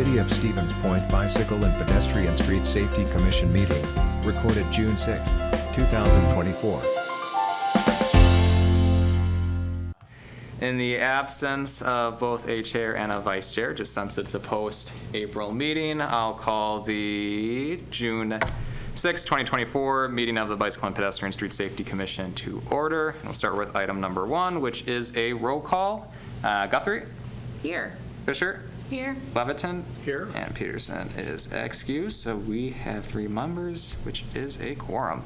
City of Stevens Point Bicycle and Pedestrian Street Safety Commission meeting, recorded June 6, 2024. In the absence of both a chair and a vice chair, just since it's a post-April meeting, I'll call the June 6, 2024 meeting of the Bicycle and Pedestrian Street Safety Commission to order. And we'll start with item number 1, which is a roll call. Guthrie? Here. Fisher? Here. Leviton? Here. And Peterson is excused, so we have 3 members, which is a quorum.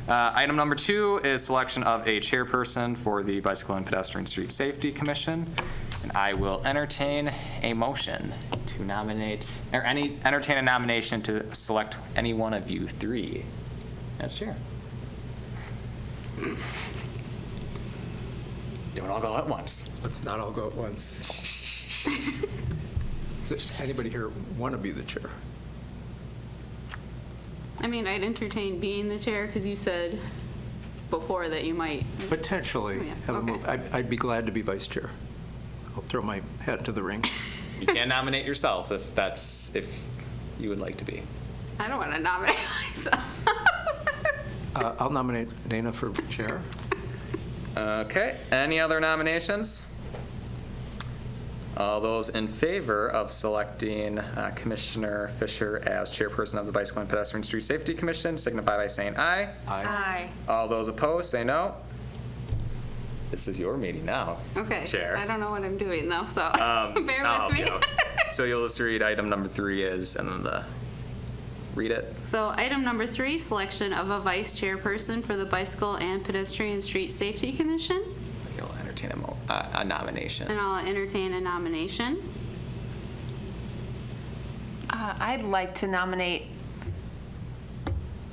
Item number 2 is selection of a chairperson for the Bicycle and Pedestrian Street Safety Commission. And I will entertain a motion to nominate, or entertain a nomination to select any one of you 3 as chair. Don't all go at once. Let's not all go at once. Does anybody here want to be the chair? I mean, I'd entertain being the chair because you said before that you might. Potentially Oh, yeah. have a Okay. move. I'd be glad to be vice chair. I'll throw my hat to the ring. You can nominate yourself if you would like to be. I don't want to nominate myself. I'll nominate Dana for chair. Okay, any other nominations? All those in favor of selecting Commissioner Fisher as chairperson of the Bicycle and Pedestrian Street Safety Commission signify by saying aye. Aye. All those opposed say no. This is your meeting now. Okay. Chair. I don't know what I'm doing though, so bear I'll with me. help you out. So you'll just read item number 3 is, and then read it. So item number 3, selection of a vice chairperson for the Bicycle and Pedestrian Street Safety Commission. You'll entertain a nomination. And I'll entertain a nomination. I'd like to nominate,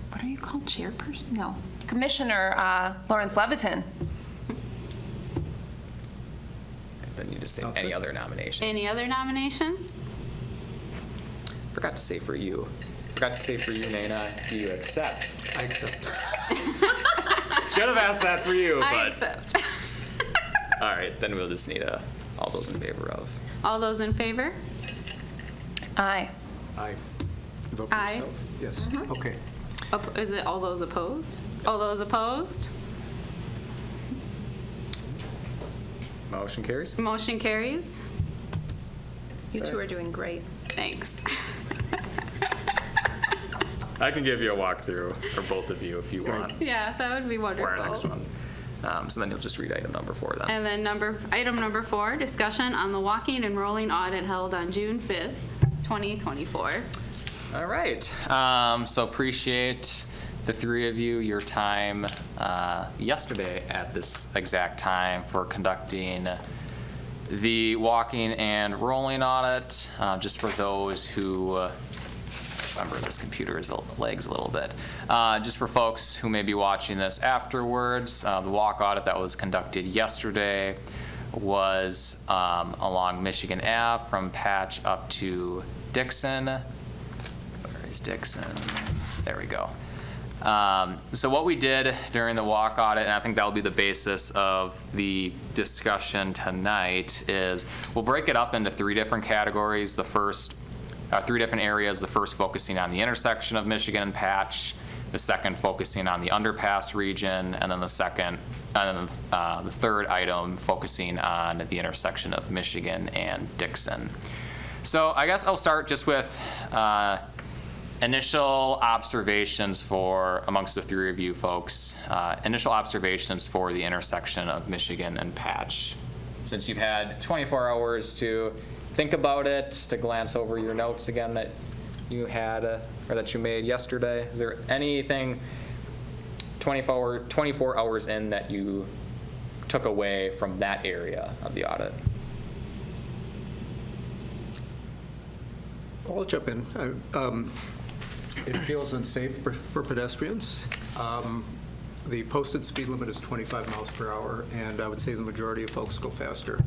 what are you called, chairperson? No, Commissioner Lawrence Leviton. Then you just say Sounds any good. other nominations. Any other nominations? Forgot to say for you. Forgot to say for you, Nana. Do you accept? I accept. Should have asked that for you, I but. accept. All right, then we'll just need all those in favor of. All those in favor? Aye. Aye. You vote for Aye. yourself? Yes. Mm-hmm. Okay. Is it all those opposed? All those opposed? Motion carries. Motion carries. You two are doing great. Thanks. I can give you a walkthrough, or both of you if you want, Yeah, that would be for wonderful. our next one. So then you'll just read item number 4 then. And then item number 4, discussion on the walking and rolling audit held on June 5th, 2024. All right. So appreciate the 3 of you, your time yesterday at this exact time for conducting the walking and rolling audit. Just for those who remember, this computer is lags a little bit. Just for folks who may be watching this afterwards, the walk audit that was conducted yesterday was along Michigan Ave from Patch up to Dixon. Where is Dixon? There we go. So what we did during the walk audit, and I think that'll be the basis of the discussion tonight, is we'll break it up into 3 different categories. The first, 3 different areas. The first focusing on the intersection of Michigan and Patch, the second focusing on the underpass region, and then the third item focusing on the intersection of Michigan and Dixon. So I guess I'll start just with initial observations amongst the 3 of you folks, initial observations for the intersection of Michigan and Patch. Since you've had 24 hours to think about it, to glance over your notes again that you had, or that you made yesterday, is there anything 24 hours in that you took away from that area of the audit? I'll jump in. It feels unsafe for pedestrians. The posted speed limit is 25 miles per hour, and I would say the majority of folks go faster.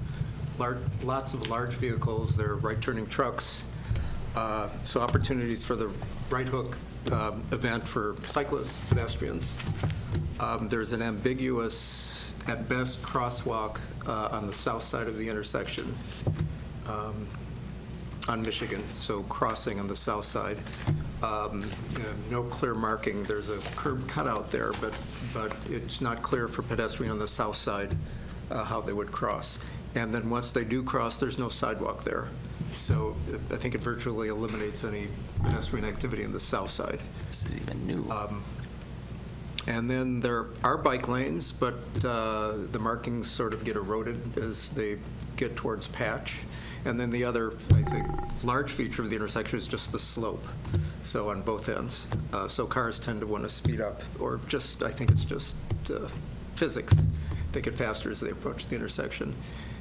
Lots of large vehicles, they're right-turning trucks, so opportunities for the right hook event for cyclists, pedestrians. There's an ambiguous, at best, crosswalk on the south side of the intersection. on Michigan, so crossing on the south side. No clear marking. There's a curb cutout there, but it's not clear for pedestrian on the south side how they would cross. And then once they do cross, there's no sidewalk there. So I think it virtually eliminates any pedestrian activity on the south side. This is even new. And then there are bike lanes, but the markings sort of get eroded as they get towards Patch. And then the other, I think, large feature of the intersection is just the slope, so on both ends. So cars tend to want to speed up, or just, I think it's just physics. They get faster as they approach the intersection.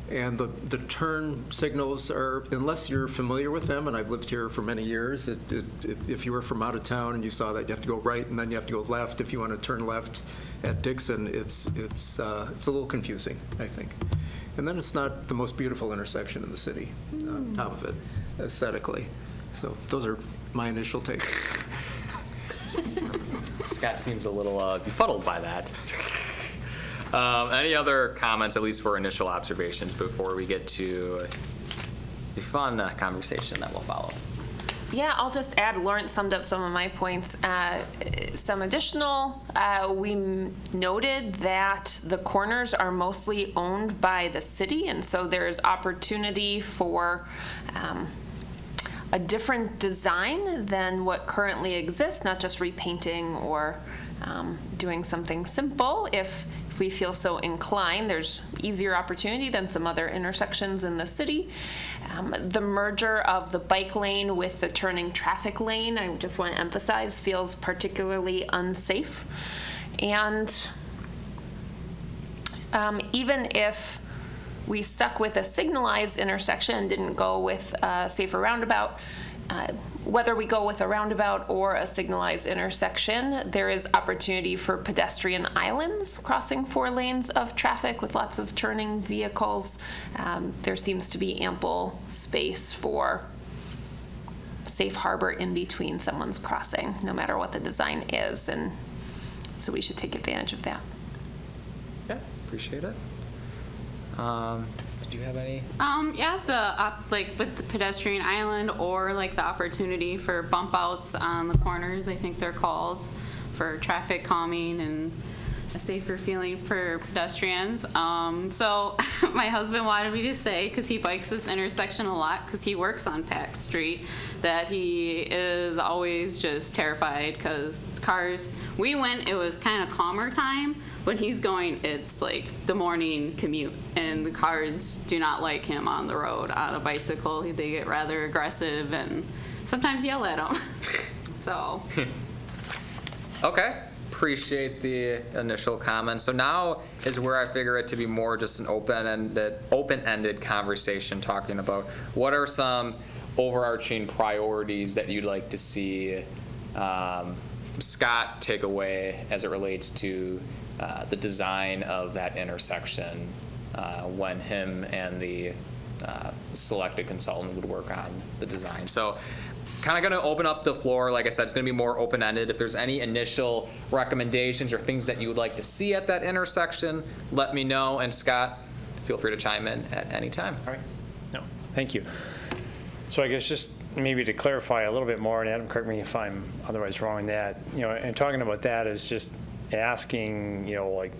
And the turn signals are, unless you're familiar with them, and I've lived here for many years, if you were from out of town and you saw that, you have to go right and then you have to go left. If you want to turn left at Dixon, it's a little confusing, I think. And then it's not the most beautiful intersection in the city, on top of it, aesthetically. So those are my initial takes. Scott seems a little befuddled by that. Any other comments, at least for initial observations, before we get to the fun conversation that will follow? Yeah, I'll just add, Lawrence summed up some of my points. Some additional, we noted that the corners are mostly owned by the city, and so there's opportunity for a different design than what currently exists, not just repainting or doing something simple. If we feel so inclined, there's easier opportunity than some other intersections in the city. The merger of the bike lane with the turning traffic lane, I just want to emphasize, feels particularly unsafe. And even if we stuck with a signalized intersection and didn't go with a safer roundabout, whether we go with a roundabout or a signalized intersection, there is opportunity for pedestrian islands crossing 4 lanes of traffic with lots of turning vehicles. There seems to be ample space for safe harbor in between someone's crossing, no matter what the design is, and so we should take advantage of that. Yeah, appreciate it. Do you have any? Yeah, like with the pedestrian island or like the opportunity for bump outs on the corners, I think they're called, for traffic calming and a safer feeling for pedestrians. So my husband wanted me to say, because he bikes this intersection a lot, because he works on Pack Street, that he is always just terrified because cars, we went, it was kind of calmer time. When he's going, it's like the morning commute, and the cars do not like him on the road on a bicycle. They get rather aggressive and sometimes yell at him. So. Okay, appreciate the initial comments. So now is where I figure it to be more just an open-ended conversation, talking about what are some overarching priorities that you'd like to see Scott take away as it relates to the design of that intersection when him and the selected consultant would work on the design. So kind of going to open up the floor. Like I said, it's going to be more open-ended. If there's any initial recommendations or things that you would like to see at that intersection, let me know. And Scott, feel free to chime in at any time. All right. No, thank you. So I guess just maybe to clarify a little bit more, and Adam, correct me if I'm otherwise wrong in that, and talking about that is just asking, like,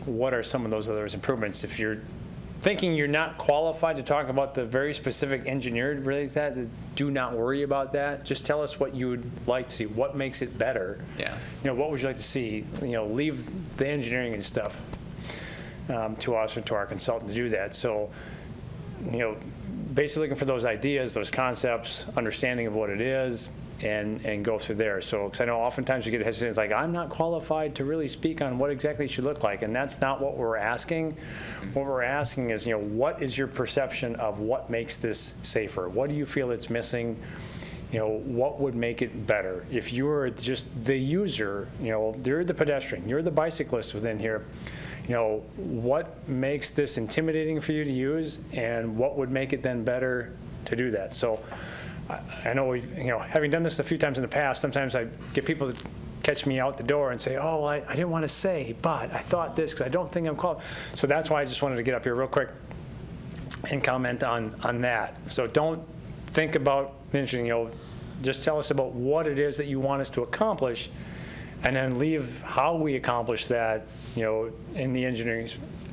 what are some of those other improvements? If you're thinking you're not qualified to talk about the very specific engineered related to that, do not worry about that. Just tell us what you would like to see. What makes it better? Yeah. What would you like to see? Leave the engineering and stuff to us or to our consultant to do that. So, basically looking for those ideas, those concepts, understanding of what it is, and go through there. So, because I know oftentimes you get hesitant, it's like, I'm not qualified to really speak on what exactly it should look like, and that's not what we're asking. What we're asking is, what is your perception of what makes this safer? What do you feel it's missing? What would make it better? If you're just the user, you're the pedestrian, you're the bicyclist within here, what makes this intimidating for you to use, and what would make it then better to do that? So I know having done this a few times in the past, sometimes I get people that catch me out the door and say, oh, I didn't want to say, but I thought this because I don't think I'm qualified. So that's why I just wanted to get up here real quick and comment on that. So don't think about mentioning, just tell us about what it is that you want us to accomplish, and then leave how we accomplish that, in the engineering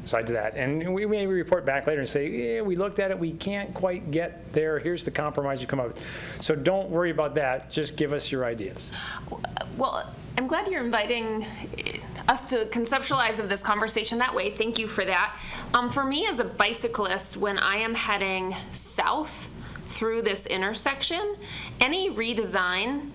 side to that. And we may report back later and say, yeah, we looked at it, we can't quite get there, here's the compromise you come up with. So don't worry about that, just give us your ideas. Well, I'm glad you're inviting us to conceptualize of this conversation that way. Thank you for that. For me as a bicyclist, when I am heading south through this intersection, any redesign,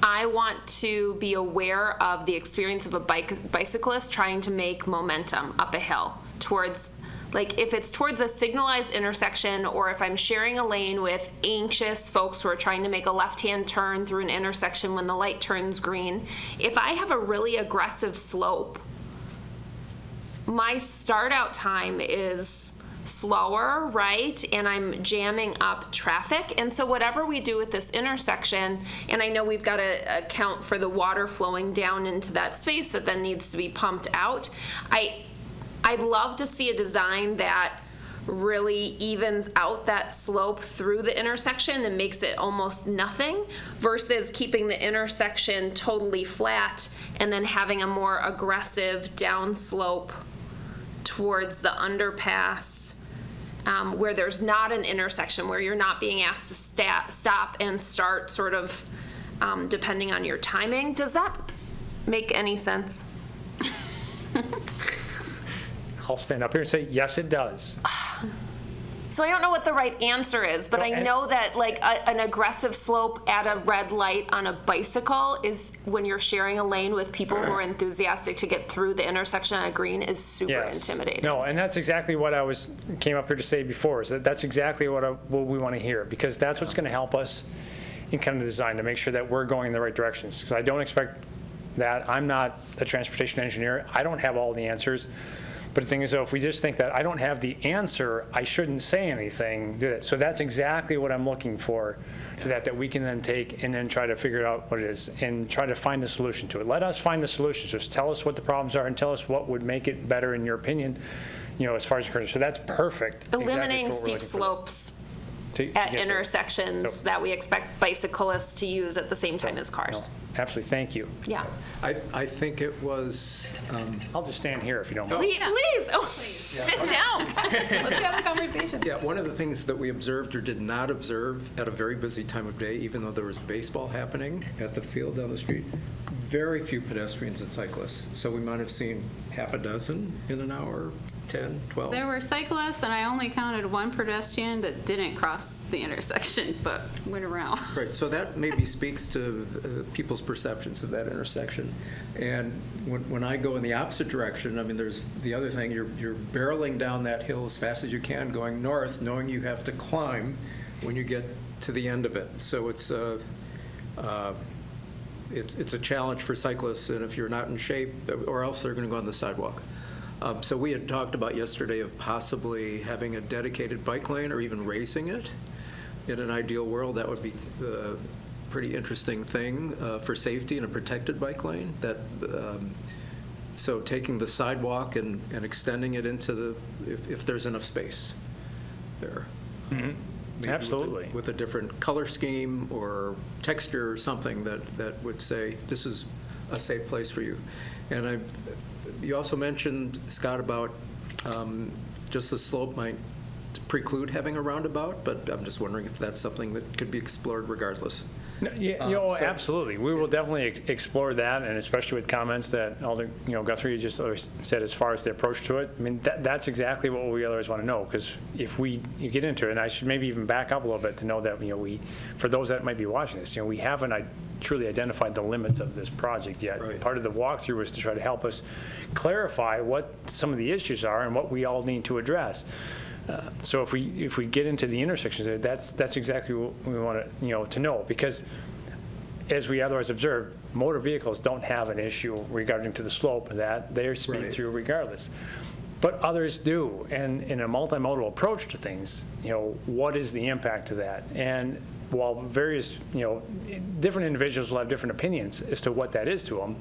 I want to be aware of the experience of a bicyclist trying to make momentum up a hill towards, like if it's towards a signalized intersection, or if I'm sharing a lane with anxious folks who are trying to make a left-hand turn through an intersection when the light turns green, if I have a really aggressive slope, my start out time is slower, right? And I'm jamming up traffic. And so whatever we do with this intersection, and I know we've got to account for the water flowing down into that space that then needs to be pumped out. I'd love to see a design that really evens out that slope through the intersection and makes it almost nothing, versus keeping the intersection totally flat and then having a more aggressive downslope towards the underpass, where there's not an intersection, where you're not being asked to stop and start sort of depending on your timing. Does that make any sense? I'll stand up here and say, yes, it does. So I don't know what the right answer is, but I know that like an aggressive slope at a red light on a bicycle is, when you're sharing a lane with people who are enthusiastic to get through the intersection on a green, is super intimidating. No, and that's exactly what I came up here to say before, is that's exactly what we want to hear, because that's what's going to help us in kind of the design to make sure that we're going in the right directions. Because I don't expect that. I'm not a transportation engineer. I don't have all the answers. But the thing is, though, if we just think that I don't have the answer, I shouldn't say anything, do it. So that's exactly what I'm looking for, to that we can then take and then try to figure out what it is and try to find the solution to it. Let us find the solution. Just tell us what the problems are and tell us what would make it better in your opinion, as far as you're concerned. So that's perfect. Eliminating exactly steep slopes to at get intersections that we expect bicyclists to use at the same time as cars. No, absolutely. Thank you. Yeah. I think it was, I'll just stand here if you don't mind. Please. Oh, sit down. Let's have a conversation. yeah, one of the things that we observed or did not observe at a very busy time of day, even though there was baseball happening at the field down the street, very few pedestrians and cyclists. So we might have seen half a dozen in an hour, 10, 12. There were cyclists, and I only counted one pedestrian that didn't cross the intersection, but went around. Right, so that maybe speaks to people's perceptions of that intersection. And when I go in the opposite direction, I mean, there's the other thing, you're barreling down that hill as fast as you can, going north, knowing you have to climb when you get to the end of it. So it's a challenge for cyclists, and if you're not in shape, or else they're going to go on the sidewalk. So we had talked about yesterday of possibly having a dedicated bike lane or even raising it. In an ideal world, that would be a pretty interesting thing for safety and a protected bike lane. So taking the sidewalk and extending it into if there's enough space there. Mm-hmm. Maybe Absolutely. with a different color scheme or texture or something that would say, this is a safe place for you. And you also mentioned, Scott, about just the slope might preclude having a roundabout, but I'm just wondering if that's something that could be explored regardless. No, absolutely. We will definitely explore that, and especially with comments that Alder, Guthrie just said as far as the approach to it. I mean, that's exactly what we otherwise want to know, because if you get into it, and I should maybe even back up a little bit to know that, for those that might be watching this, we haven't truly identified the limits of this project yet. Right. Part of the walkthrough was to try to help us clarify what some of the issues are and what we all need to address. So if we get into the intersections, that's exactly what we want to know, because as we otherwise observed, motor vehicles don't have an issue regarding to the slope of that. They're speed through regardless. But others do, and in a multimodal approach to things, what is the impact of that? And while various, different individuals will have different opinions as to what that is to them,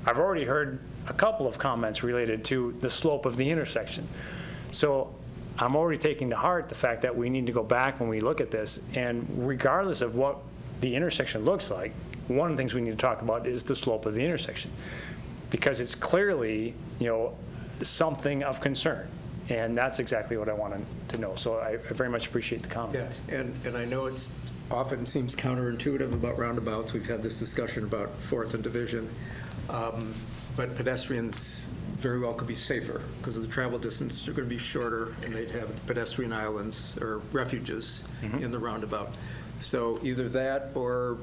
I've already heard a couple of comments related to the slope of the intersection. So I'm already taking to heart the fact that we need to go back when we look at this, and regardless of what the intersection looks like, one of the things we need to talk about is the slope of the intersection, because it's clearly, something of concern. And that's exactly what I wanted to know. So I very much appreciate the comments. Yeah, and I know it's often seems counterintuitive about roundabouts. We've had this discussion about Fourth and Division. But pedestrians very well could be safer because of the travel distance. They're going to be shorter, and they'd have pedestrian islands or refuges in the roundabout. So either that or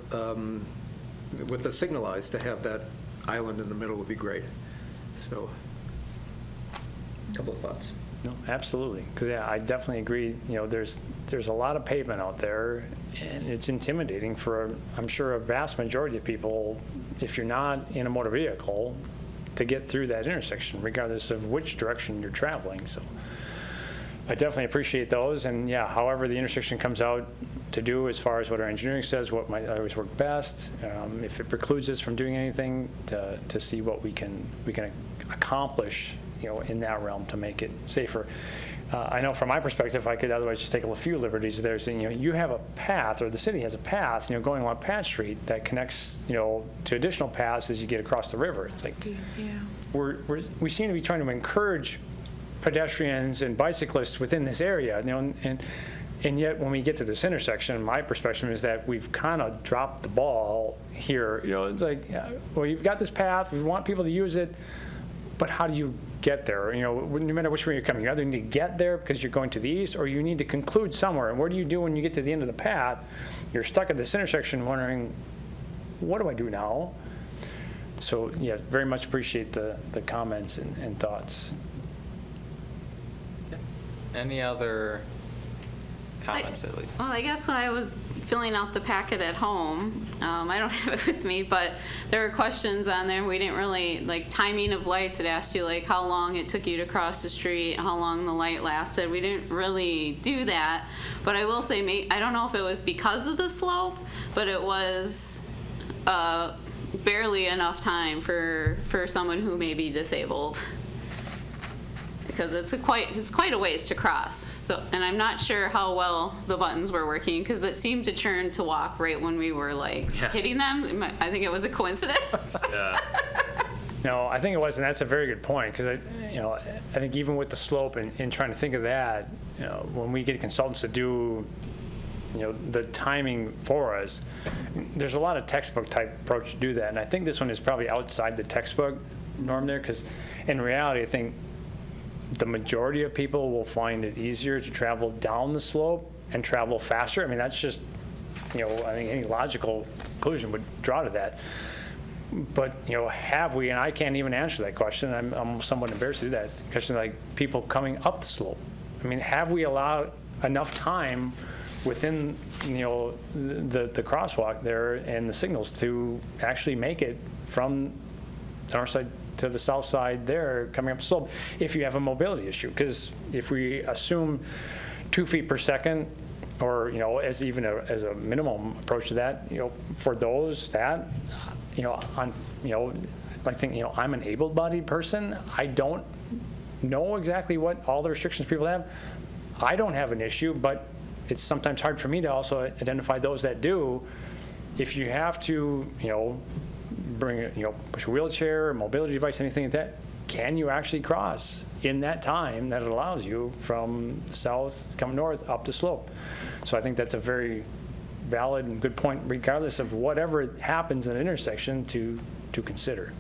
with the signalized to have that island in the middle would be great. So a couple of thoughts. No, absolutely. Because I definitely agree. There's a lot of pavement out there, and it's intimidating for, I'm sure, a vast majority of people, if you're not in a motor vehicle, to get through that intersection, regardless of which direction you're traveling. So I definitely appreciate those. And yeah, however the intersection comes out to do, as far as what our engineering says, what might always work best. If it precludes us from doing anything, to see what we can accomplish, in that realm to make it safer. I know from my perspective, I could otherwise just take a few liberties there, saying, you have a path, or the city has a path, going along Pat Street that connects, to additional paths as you get across the river. It's like, we seem to be trying to encourage pedestrians and bicyclists within this area, and yet when we get to this intersection, my perspective is that we've kind of dropped the ball here. It's like, well, you've got this path, we want people to use it, but how do you get there? No matter which way you're coming, you either need to get there because you're going to the east, or you need to conclude somewhere. And what do you do when you get to the end of the path? You're stuck at this intersection wondering, what do I do now? So yeah, very much appreciate the comments and thoughts. Any other comments, at least? Well, I guess when I was filling out the packet at home, I don't have it with me, but there were questions on there. We didn't really, like timing of lights. It asked you like how long it took you to cross the street, how long the light lasted. We didn't really do that. But I will say, I don't know if it was because of the slope, but it was barely enough time for someone who may be disabled. Because it's quite a ways to cross. So, and I'm not sure how well the buttons were working, because it seemed to turn to walk right when we were hitting them. I think it was a coincidence. Yeah. No, I think it was, and that's a very good point, because I think even with the slope and trying to think of that, when we get consultants to do the timing for us, there's a lot of textbook type approach to do that, and I think this one is probably outside the textbook norm there, because in reality, I think the majority of people will find it easier to travel down the slope and travel faster. I mean, that's just, I think any logical conclusion would draw to that. But, have we, and I can't even answer that question, I'm somewhat embarrassed to do that question, like people coming up the slope. I mean, have we allowed enough time within, the crosswalk there and the signals to actually make it from the north side to the south side there coming up the slope, if you have a mobility issue? Because if we assume 2 feet per second, or as a minimum approach to that, for those that, I think I'm an able-bodied person. I don't know exactly what all the restrictions people have. I don't have an issue, but it's sometimes hard for me to also identify those that do. If you have to, bring push a wheelchair, a mobility device, anything like that, can you actually cross in that time that it allows you from south come north up the slope? So I think that's a very valid and good point, regardless of whatever happens at an intersection, to consider.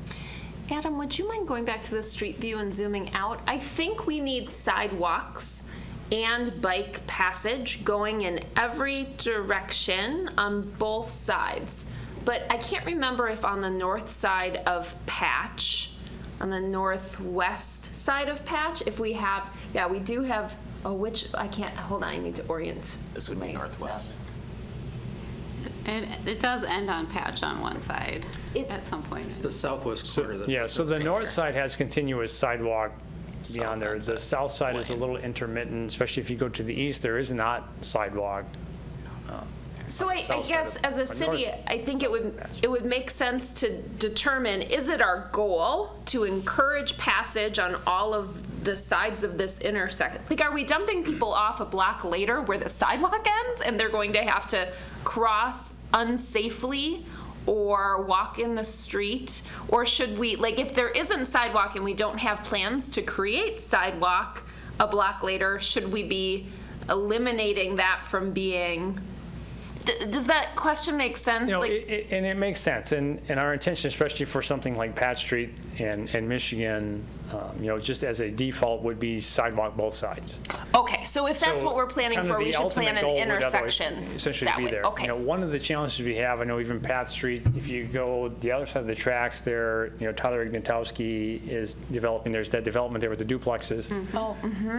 Adam, would you mind going back to the street view and zooming out? I think we need sidewalks and bike passage going in every direction on both sides. But I can't remember if on the north side of Patch, on the northwest side of Patch, if we have, we do have, I can't, hold on, I need to orient. This would be northwest. And it does end on Patch on one side at some point. It's the southwest corner. So the north side has continuous sidewalk beyond there. The south side is a lane. little intermittent, especially if you go to the east, there is not sidewalk. So I south side guess of- as a on city, north I think it would make sense to determine, is it our goal to encourage passage on all of the sides of this intersection? Like, are we dumping people off a block later where the sidewalk ends and they're going to have to cross unsafely or walk in the street? Or should we, like, if there isn't sidewalk and we don't have plans to create sidewalk a block later, should we be eliminating that from being, does that question make sense? You know, Like, and it makes sense, and our intention, especially for something like Pat Street and Michigan, you know, just as a default, would be sidewalk both sides. okay, so if that's So what we're planning kind of for, we the should ultimate plan an goal would otherwise intersection essentially that be way. there. Okay. You know, one of the challenges we have, I know even Pat Street, if you go the other side of the tracks there, you know, Tyler Ignatowski is developing, there's that development there with the duplexes. Oh,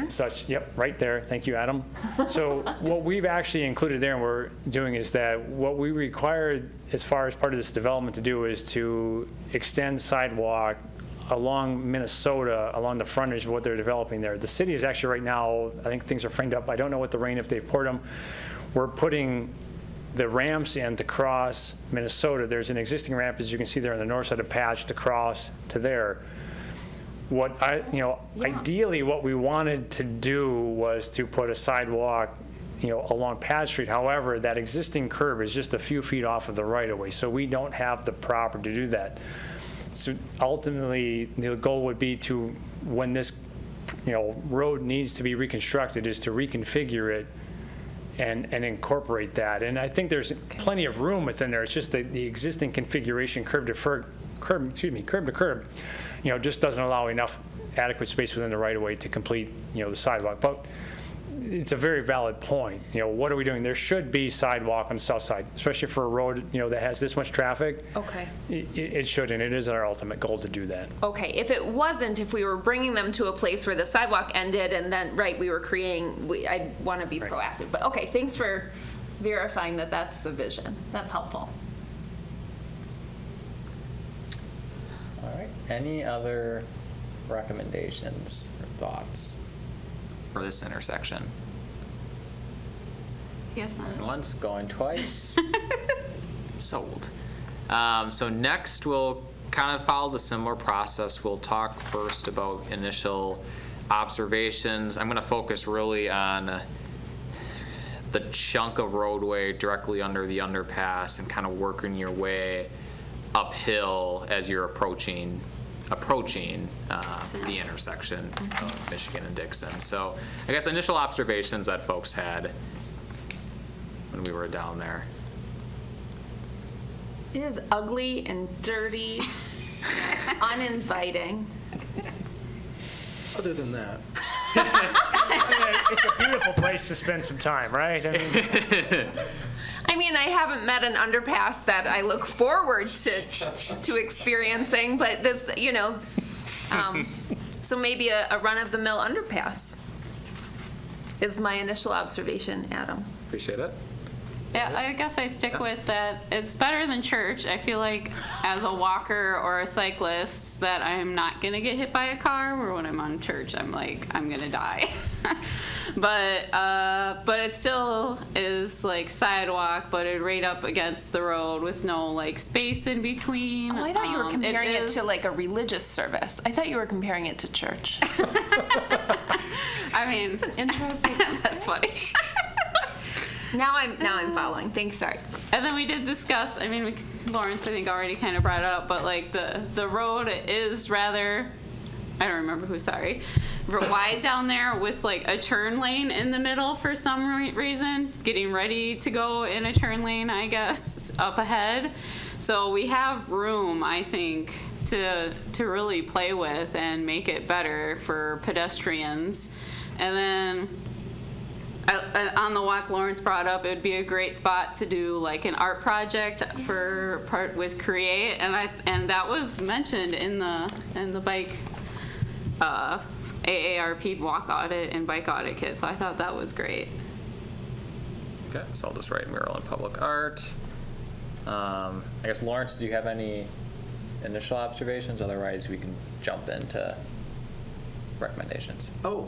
Such, yep, right there. Thank you, Adam. So what we've actually included there and we're doing is that what we required as far as part of this development to do is to extend sidewalk along Minnesota, along the frontage of what they're developing there. The city is actually right now, I think things are framed up. I don't know what the rain, if they've poured them. We're putting the ramps in to cross Minnesota. There's an existing ramp, as you can see there on the north side of Patch, to cross to there. What ideally what we wanted to do was to put a sidewalk, you know, along Pat Street. However, that existing curb is just a few feet off of the right of way, so we don't have the property to do that. So ultimately, the goal would be to, when this, you know, road needs to be reconstructed, is to reconfigure it and incorporate that. And I think there's plenty of room within there. It's just that the existing configuration, curb to curb, you know, just doesn't allow enough adequate space within the right of way to complete, you know, the sidewalk. But it's a very valid point. You know, what are we doing? There should be sidewalk on the south side, especially for a road, you know, that has this much traffic. okay. It should, and it is our ultimate goal to do that. Okay, if it wasn't, if we were bringing them to a place where the sidewalk ended and then, right, we were creating, I'd want to be Right. proactive. But, okay, thanks for verifying that that's the vision. That's helpful. All right. Any other recommendations or thoughts for this intersection? Yes, Going once, going twice. Sold. So next, we'll kind of follow the similar process. We'll talk first about initial observations. I'm going to focus really on the chunk of roadway directly under the underpass and kind of working your way uphill as you're approaching the intersection of Michigan and Dixon. So I guess initial observations that folks had when we were down there. It is ugly and dirty, uninviting. Other than that, It's a beautiful place to spend some time, right? I mean, I haven't met an underpass that I look forward to experiencing, but this, you know, so maybe a run-of-the-mill underpass is my initial observation, Adam. Appreciate it. Yeah, I guess I stick with that. It's better than church. I feel like as a walker or a cyclist that I'm not going to get hit by a car, where when I'm on church, I'm like, I'm going to die. But it still is like sidewalk, but it right up against the road with no like space in between. Oh, I thought you were comparing it to is- like a religious service. I thought you were comparing it to church. I mean, Interesting. that's funny. Now I'm following. Thanks, sorry. And then we did discuss, I mean, Lawrence, I think, already kind of brought it up, but like the road is rather, I don't remember who, sorry, wide down there with like a turn lane in the middle for some reason, getting ready to go in a turn lane, I guess, up ahead. So we have room, I think, to really play with and make it better for pedestrians. And then on the walk Lawrence brought up, it would be a great spot to do like an art project for part with Create, and that was mentioned in the bike AARP walk audit and bike audit kit. So I thought that was great. Okay, so I'll just write mural and public art. I guess Lawrence, do you have any initial observations? Otherwise, we can jump into recommendations. well,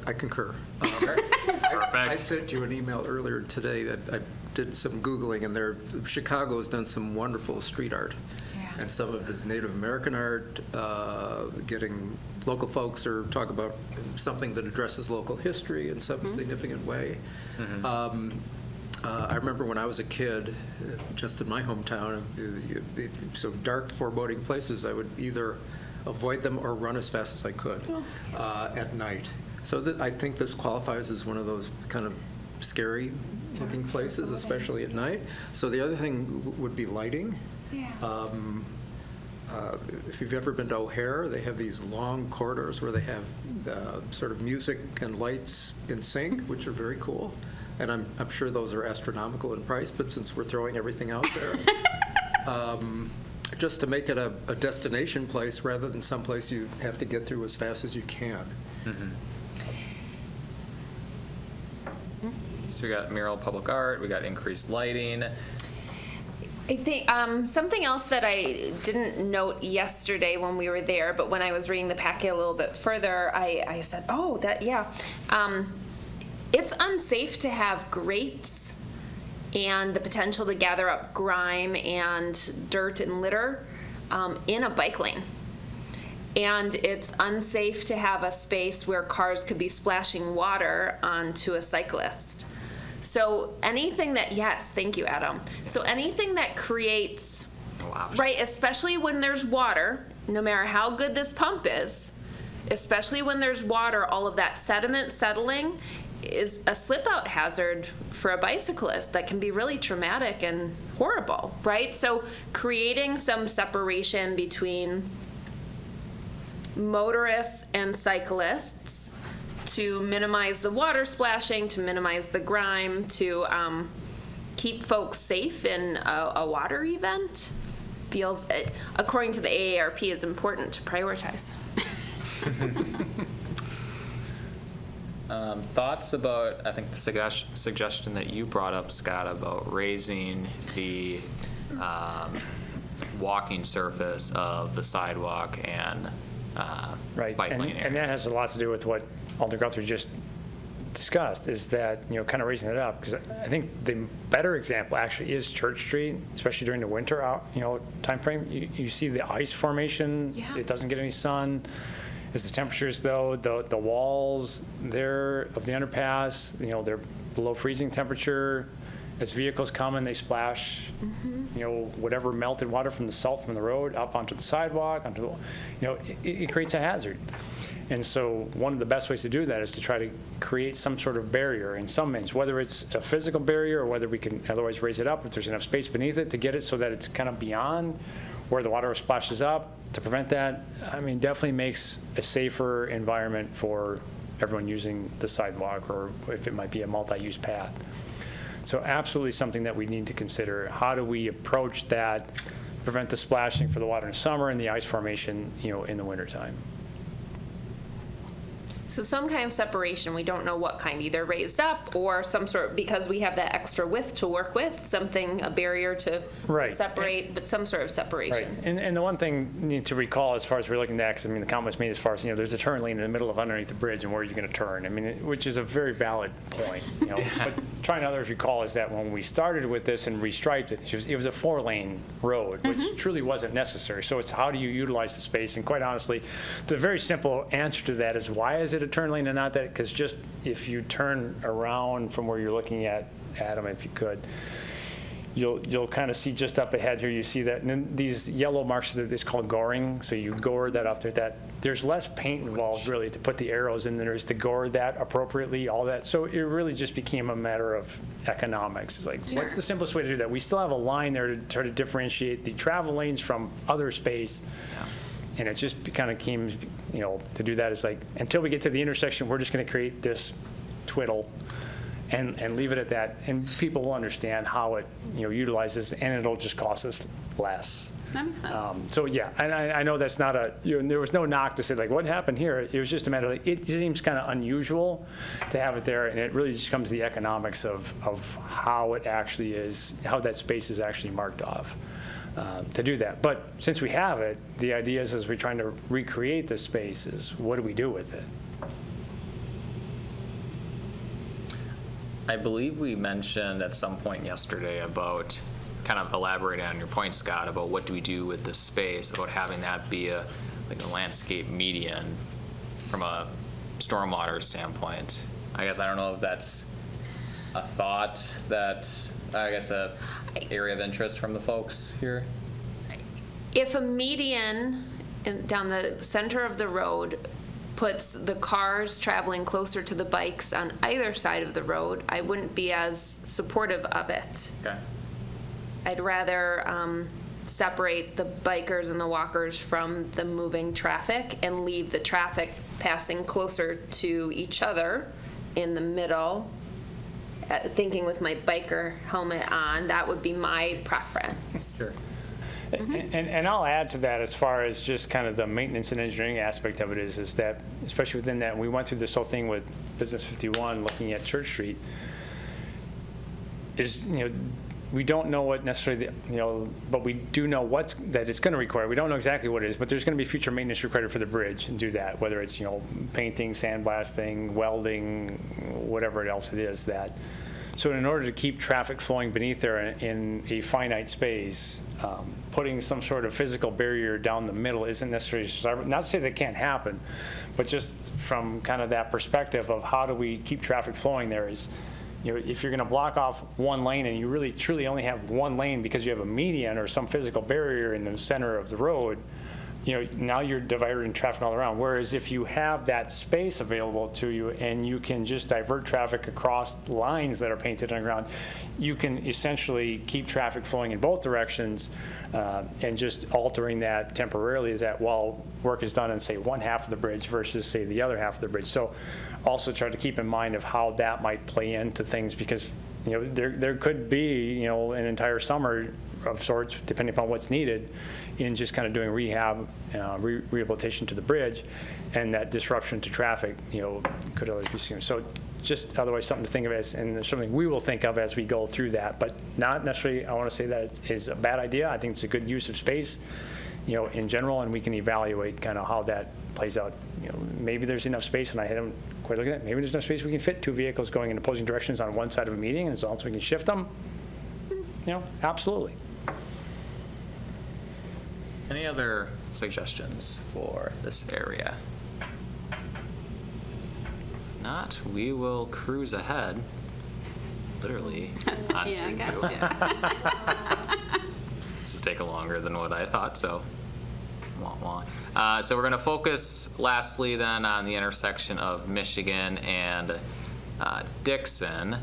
I concur. Perfect. traffic. sent you an email earlier today that I did some Googling, and Chicago's done some wonderful street art. Yeah. And some of it is Native American art, getting local folks or talk about something that addresses local history in some significant way. I remember when I was a kid, just in my hometown, so dark, foreboding places, I would either avoid them or run as fast as I could at night. So I think this qualifies as one of those kind of scary looking places, especially at night. So the other thing would be lighting. Yeah. If you've ever been to O'Hare, they have these long corridors where they have sort of music and lights in sync, which are very cool. And I'm sure those are astronomical in price, but since we're throwing everything out there, just to make it a destination place rather than someplace you have to get through as fast as you can. So we got mural public art, we got increased lighting. I think something else that I didn't note yesterday when we were there, but when I was reading the packet a little bit further, I said, oh, that, yeah. It's unsafe to have grates and the potential to gather up grime and dirt and litter in a bike lane. And it's unsafe to have a space where cars could be splashing water onto a cyclist. So anything that, yes, thank you, Adam. So anything that creates, right, especially when there's water, no matter how good this pump is, especially when there's water, all of that sediment settling is a slip-out hazard for a bicyclist that can be really traumatic and horrible, right? So creating some separation between motorists and cyclists to minimize the water splashing, to minimize the grime, to keep folks safe in a water event feels, according to the AARP, is important to prioritize. Thoughts about, I think, the suggestion that you brought up, Scott, about raising the walking surface of the sidewalk and Right, bike lane and area. that has a lot to do with what Alderman Guthrie just discussed, is that, kind of raising it up, because I think the better example actually is Church Street, especially during the winter time frame. You see the ice formation, Yeah. It doesn't get any sun. As the temperatures, though, the walls there of the underpass, they're below freezing temperature. As vehicles come and they splash, whatever melted water from the salt from the road up onto the sidewalk, it creates a hazard. And so one of the best ways to do that is to try to create some sort of barrier in some means, whether it's a physical barrier or whether we can otherwise raise it up if there's enough space beneath it to get it so that it's kind of beyond where the water splashes up. To prevent that, definitely makes a safer environment for everyone using the sidewalk, or if it might be a multi-use path. So absolutely something that we need to consider. How do we approach that, prevent the splashing for the water in summer and the ice formation, in the wintertime? So some kind of separation, we don't know what kind, either raised up or some sort, because we have that extra width to work with, a barrier to separate, but some sort of separation. Right, and the one thing you need to recall as far as we're looking at, because the comment was made as far as, there's a turn lane in the middle of underneath the bridge, and where are you going to turn? Which is a very valid point, But trying to others recall is that when we started with this and restriped it, it was a 4-lane road, which truly wasn't necessary. So it's how do you utilize the space? And quite honestly, the very simple answer to that is, why is it a turn lane and not that? Because just if you turn around from where you're looking at, Adam, if you could, you'll kind of see just up ahead here, you see that, and then these yellow marks, it's called goring, so you gore that up there. That there's less paint involved really to put the arrows in there is to gore that appropriately, all that. So it really just became a matter of economics. It's like, what's the simplest way to do that? We still have a line there to try to differentiate the travel lanes from other space. And it just kind of came, to do that is like, until we get to the intersection, we're just going to create this twiddle and leave it at that. And people will understand how it, utilizes, and it'll just cost us less. That makes sense. So yeah, and I know that's not there was no knock to say like, what happened here? It was just a matter of, it seems kind of unusual to have it there, and it really just comes to the economics of how it actually is, how that space is actually marked off. To do that. But since we have it, the idea is, as we're trying to recreate this space, is what do we do with it? I believe we mentioned at some point yesterday about, kind of elaborating on your point, Scott, about what do we do with this space, about having that be a landscape median from a stormwater standpoint. I guess I don't know if that's a thought that, I guess, a area of interest from the folks here. If a median down the center of the road puts the cars traveling closer to the bikes on either side of the road, I wouldn't be as supportive of it. Okay. I'd rather separate the bikers and the walkers from the moving traffic and leave the traffic passing closer to each other in the middle. Thinking with my biker helmet on, that would be my preference. Sure. And I'll add to that as far as just kind of the maintenance and engineering aspect of it is that, especially within that, we went through this whole thing with Business 51 looking at Church Street, is, we don't know what necessarily, but we do know that it's going to require. We don't know exactly what it is, but there's going to be future maintenance required for the bridge and do that, whether it's, painting, sandblasting, welding, whatever else it is that. So in order to keep traffic flowing beneath there in a finite space, putting some sort of physical barrier down the middle isn't necessarily, not to say that can't happen, but just from kind of that perspective of how do we keep traffic flowing there is, if you're going to block off one lane and you really truly only have one lane because you have a median or some physical barrier in the center of the road, now you're diverting traffic all around. Whereas if you have that space available to you and you can just divert traffic across lines that are painted on the ground, you can essentially keep traffic flowing in both directions and just altering that temporarily is that while work is done on, say, one half of the bridge versus, say, the other half of the bridge. So also try to keep in mind of how that might play into things because, there could be, an entire summer of sorts, depending upon what's needed, in just kind of doing rehab, rehabilitation to the bridge, and that disruption to traffic, could always be seen. So just otherwise something to think of as, and something we will think of as we go through that, but not necessarily, I want to say that it is a bad idea. I think it's a good use of space, in general, and we can evaluate kind of how that plays out. Maybe there's enough space, and I haven't quite looked at it. Maybe there's enough space we can fit two vehicles going in opposing directions on one side of a median, and so also we can shift them. Absolutely. Any other suggestions for this area? Not, we will cruise ahead, literally, on Yeah, speed. gotcha. This is taking longer than what I thought, so so we're going to focus lastly then on the intersection of Michigan and Dixon,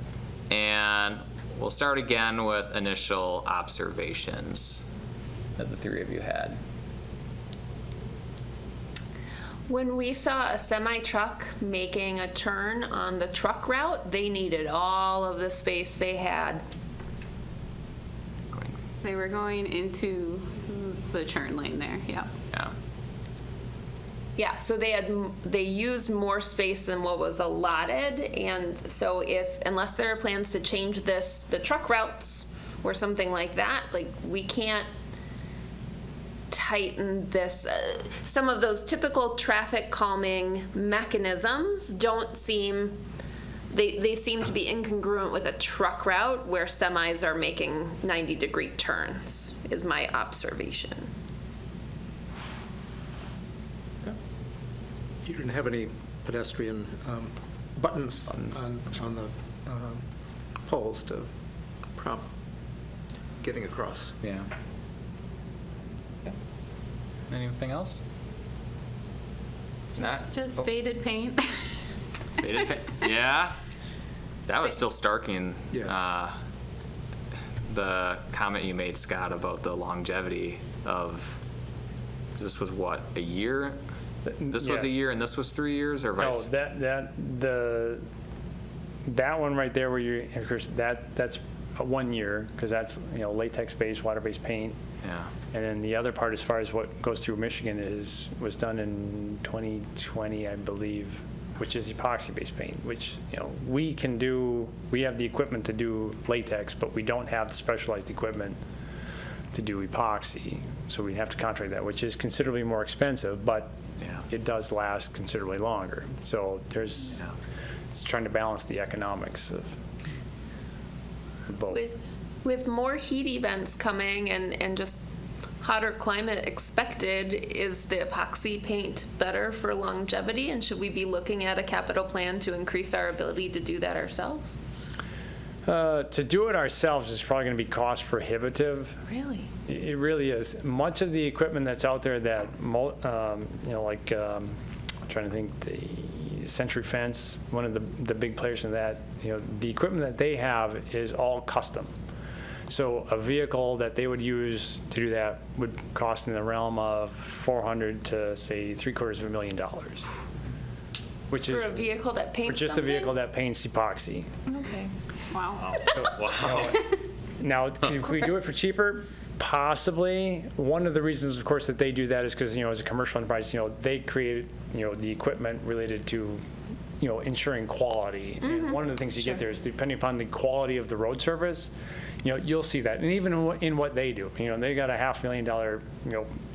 and we'll start again with initial observations that the three of you had. When we saw a semi-truck making a turn on the truck route, they needed all of the space they had. They were going into the turn lane there, yeah. Yeah. Yeah, so they used more space than what was allotted, and so unless there are plans to change the truck routes or something like that, we can't tighten this. Some of those typical traffic calming mechanisms don't seem, they seem to be incongruent with a truck route where semis are making 90-degree turns, is my observation. You didn't have any pedestrian buttons on the poles to prompt getting across. Yeah. Anything else? Not? Just faded paint. Faded paint. Yeah. That was still starking. Yes. The comment you made, Scott, about the longevity of, this was what, a year? This was a year and this was 3 years, or vice? No, that one right there where you, of course, that's 1 year, because that's, latex-based, water-based paint. Yeah. And then the other part, as far as what goes through Michigan, was done in 2020, I believe, which is epoxy-based paint, which, we can do. We have the equipment to do latex, but we don't have the specialized equipment to do epoxy. So we have to contract that, which is considerably more expensive, but it does last considerably longer. So it's trying to balance the economics of. both. With more heat events coming and just hotter climate expected, is the epoxy paint better for longevity? And should we be looking at a capital plan to increase our ability to do that ourselves? To do it ourselves is probably going to be cost prohibitive. Really? It really is. Much of the equipment that's out there that, I'm trying to think, the Century Fence, one of the big players in that, the equipment that they have is all custom. So a vehicle that they would use to do that would cost in the realm of $400,000 to say $750,000, which is For a vehicle that paints for just something? a vehicle that paints epoxy. Okay. Wow. Now, could we do it for cheaper? Possibly. One of the reasons, of course, that they do that is because, as a commercial enterprise, they create, the equipment related to, ensuring quality. And one of the things you get there is depending upon the quality of the road surface, you'll see that. And even in what they do, they got a $500,000,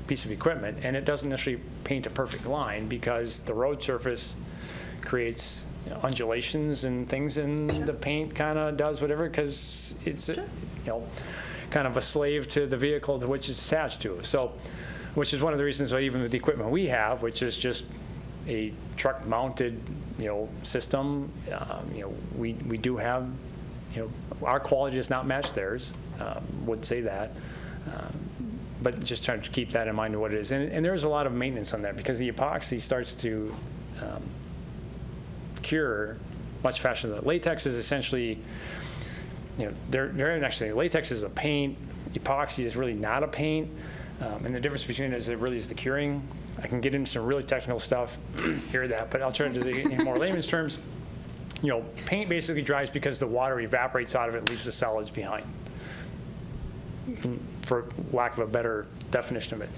piece of equipment, and it doesn't necessarily paint a perfect line because the road surface creates undulations and things, and the paint kind of does whatever because it's kind of a slave to the vehicle to which it's attached to. So, which is one of the reasons why even with the equipment we have, which is just a truck-mounted system, we do have our quality does not match theirs. Would say that. But just trying to keep that in mind of what it is. And there's a lot of maintenance on that because the epoxy starts to cure much faster than that. Latex is essentially, they're actually, latex is a paint, epoxy is really not a paint, and the difference between it is it really is the curing. I can get into some really technical stuff here that, but I'll try to do it in more layman's terms. Paint basically dries because the water evaporates out of it and leaves the solids behind, for lack of a better definition of it.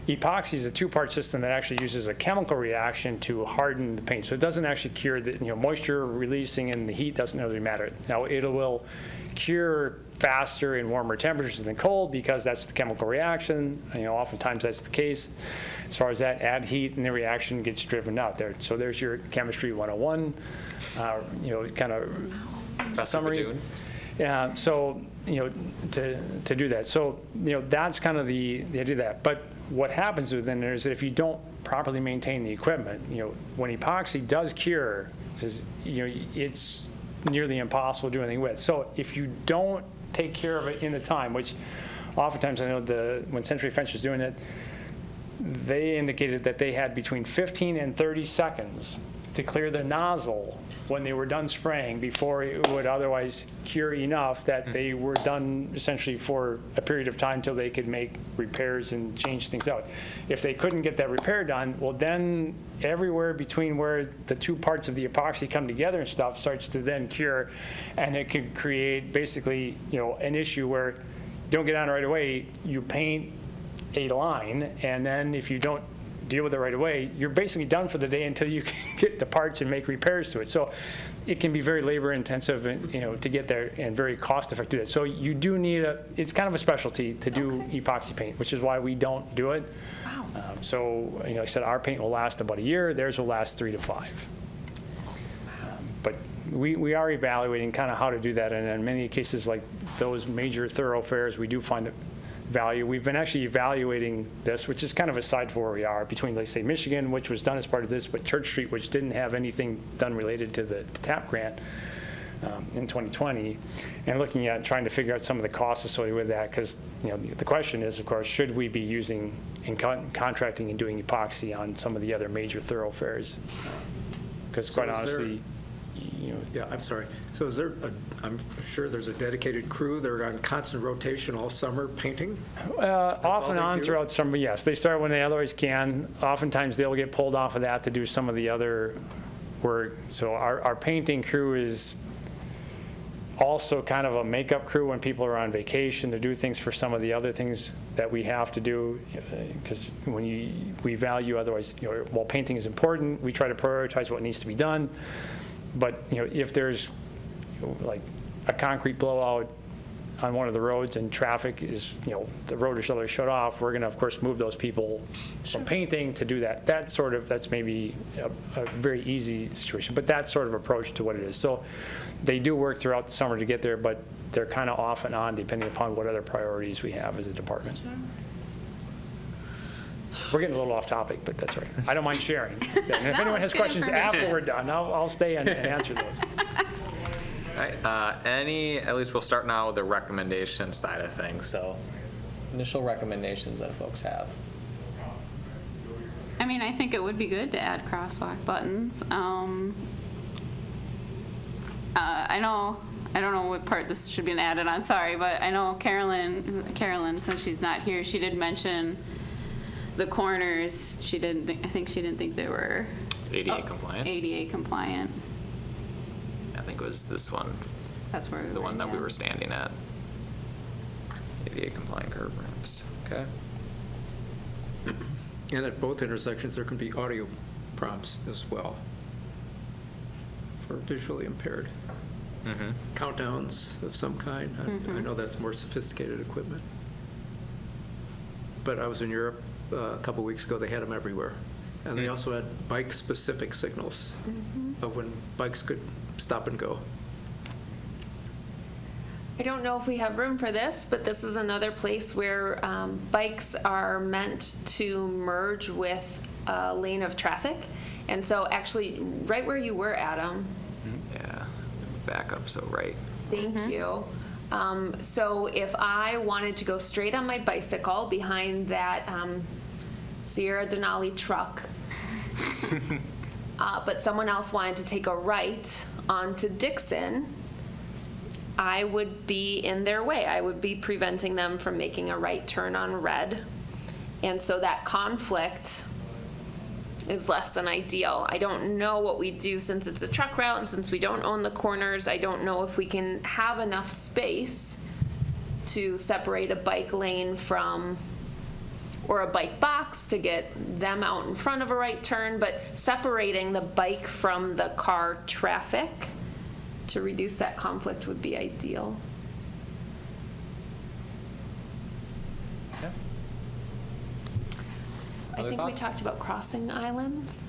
Epoxy is a two-part system that actually uses a chemical reaction to harden the paint. So it doesn't actually cure the, moisture releasing and the heat doesn't really matter. Now it will cure faster in warmer temperatures than cold because that's the chemical reaction. Oftentimes that's the case. As far as that, add heat and the reaction gets driven out there. So there's your chemistry 101, kind of summary. Yeah, so, to do that. So, that's kind of the idea of that. But what happens within there is that if you don't properly maintain the equipment, when epoxy does cure, it's nearly impossible to do anything with. So if you don't take care of it in the time, which oftentimes I know when Century Fence was doing it, they indicated that they had between 15 and 30 seconds to clear the nozzle when they were done spraying before it would otherwise cure enough that they were done essentially for a period of time till they could make repairs and change things out. If they couldn't get that repair done, well then everywhere between where the two parts of the epoxy come together and stuff starts to then cure, and it could create basically an issue where you don't get on right away, you paint a line, and then if you don't deal with it right away, you're basically done for the day until you can get the parts and make repairs to it. So it can be very labor intensive, to get there, and very cost effective to do it. So you do need it's kind of a specialty to do epoxy paint, which is why we don't do it. Wow. So, like I said, our paint will last about a year, theirs will last 3 to 5. But we are evaluating kind of how to do that, and in many cases like those major thoroughfares, we do find value. We've been actually evaluating this, which is kind of aside from where we are, between, let's say, Michigan, which was done as part of this, but Church Street, which didn't have anything done related to the TAP grant in 2020, and looking at trying to figure out some of the costs associated with that, because the question is, of course, should we be using and contracting and doing epoxy on some of the other major thoroughfares? Because quite honestly, Yeah, I'm sorry. So is there, I'm sure there's a dedicated crew that are on constant rotation all summer painting? Off and all they on do? throughout summer, yes. They start when they otherwise can. Oftentimes, they'll get pulled off of that to do some of the other work. So our painting crew is also kind of a makeup crew when people are on vacation to do things for some of the other things that we have to do. Because when we value otherwise, while painting is important, we try to prioritize what needs to be done. But if there's like a concrete blowout on one of the roads and traffic is, the road is shut off, we're going to, of course, move those people from painting to do that. That's maybe a very easy situation, but that sort of approach to what it is. So they do work throughout the summer to get there, but they're kind of off and on depending upon what other priorities we have as a department. We're getting a little off topic, but that's all right. I don't mind sharing. And if anyone has good questions after information. we're done, I'll stay and answer those. All right, at least we'll start now with the recommendation side of things. So initial recommendations that folks have. I mean, I think it would be good to add crosswalk buttons. I don't know what part this should be added on, sorry, but I know Carolyn, since she's not here, she did mention the corners. I think she didn't think they were ADA compliant. ADA compliant. I think it was this one, That's where the one that we yeah. were standing at. ADA compliant curb ramps. Okay. And at both intersections, there can be audio prompts as well for visually impaired. Countdowns of some kind. I know that's more sophisticated equipment. But I was in Europe a couple weeks ago. They had them everywhere. And they also had bike-specific signals of when bikes could stop and go. I don't know if we have room for this, but this is another place where bikes are meant to merge with a lane of traffic. And so actually, right where you were, Adam, Yeah. Back up, so right. thank you. So if I wanted to go straight on my bicycle behind that Sierra Denali truck, but someone else wanted to take a right onto Dixon, I would be in their way. I would be preventing them from making a right turn on red. And so that conflict is less than ideal. I don't know what we do since it's a truck route and since we don't own the corners. I don't know if we can have enough space to separate a bike lane from, or a bike box to get them out in front of a right turn, but separating the bike from the car traffic to reduce that conflict would be ideal. I Other think we thoughts? talked about crossing islands.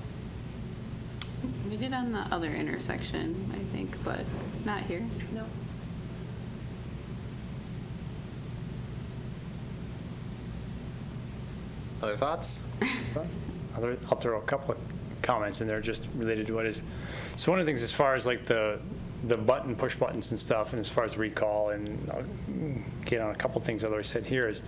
We did on the other intersection, I think, but not here. No. Other thoughts? I'll throw a couple of comments in there just related to what is. So one of the things as far as like the push buttons and stuff, and as far as recall, and I'll get on a couple of things that I said here is,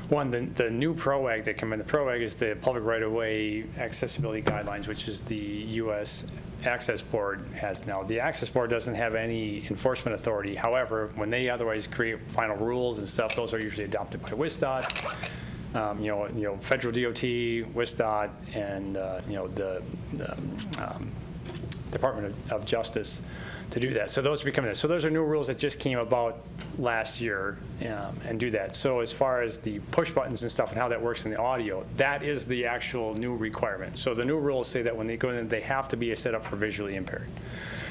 one, the new PROAG that come in. The PROAG is the Public Right-of-Way Accessibility Guidelines, which is the U.S. Access Board has now. The Access Board doesn't have any enforcement authority. However, when they otherwise create final rules and stuff, those are usually adopted by WSDOT. Federal DOT, WSDOT, and the Department of Justice to do that. So those become so those are new rules that just came about last year and do that. So as far as the push buttons and stuff and how that works in the audio, that is the actual new requirement. So the new rules say that when they go in, they have to be set up for visually impaired.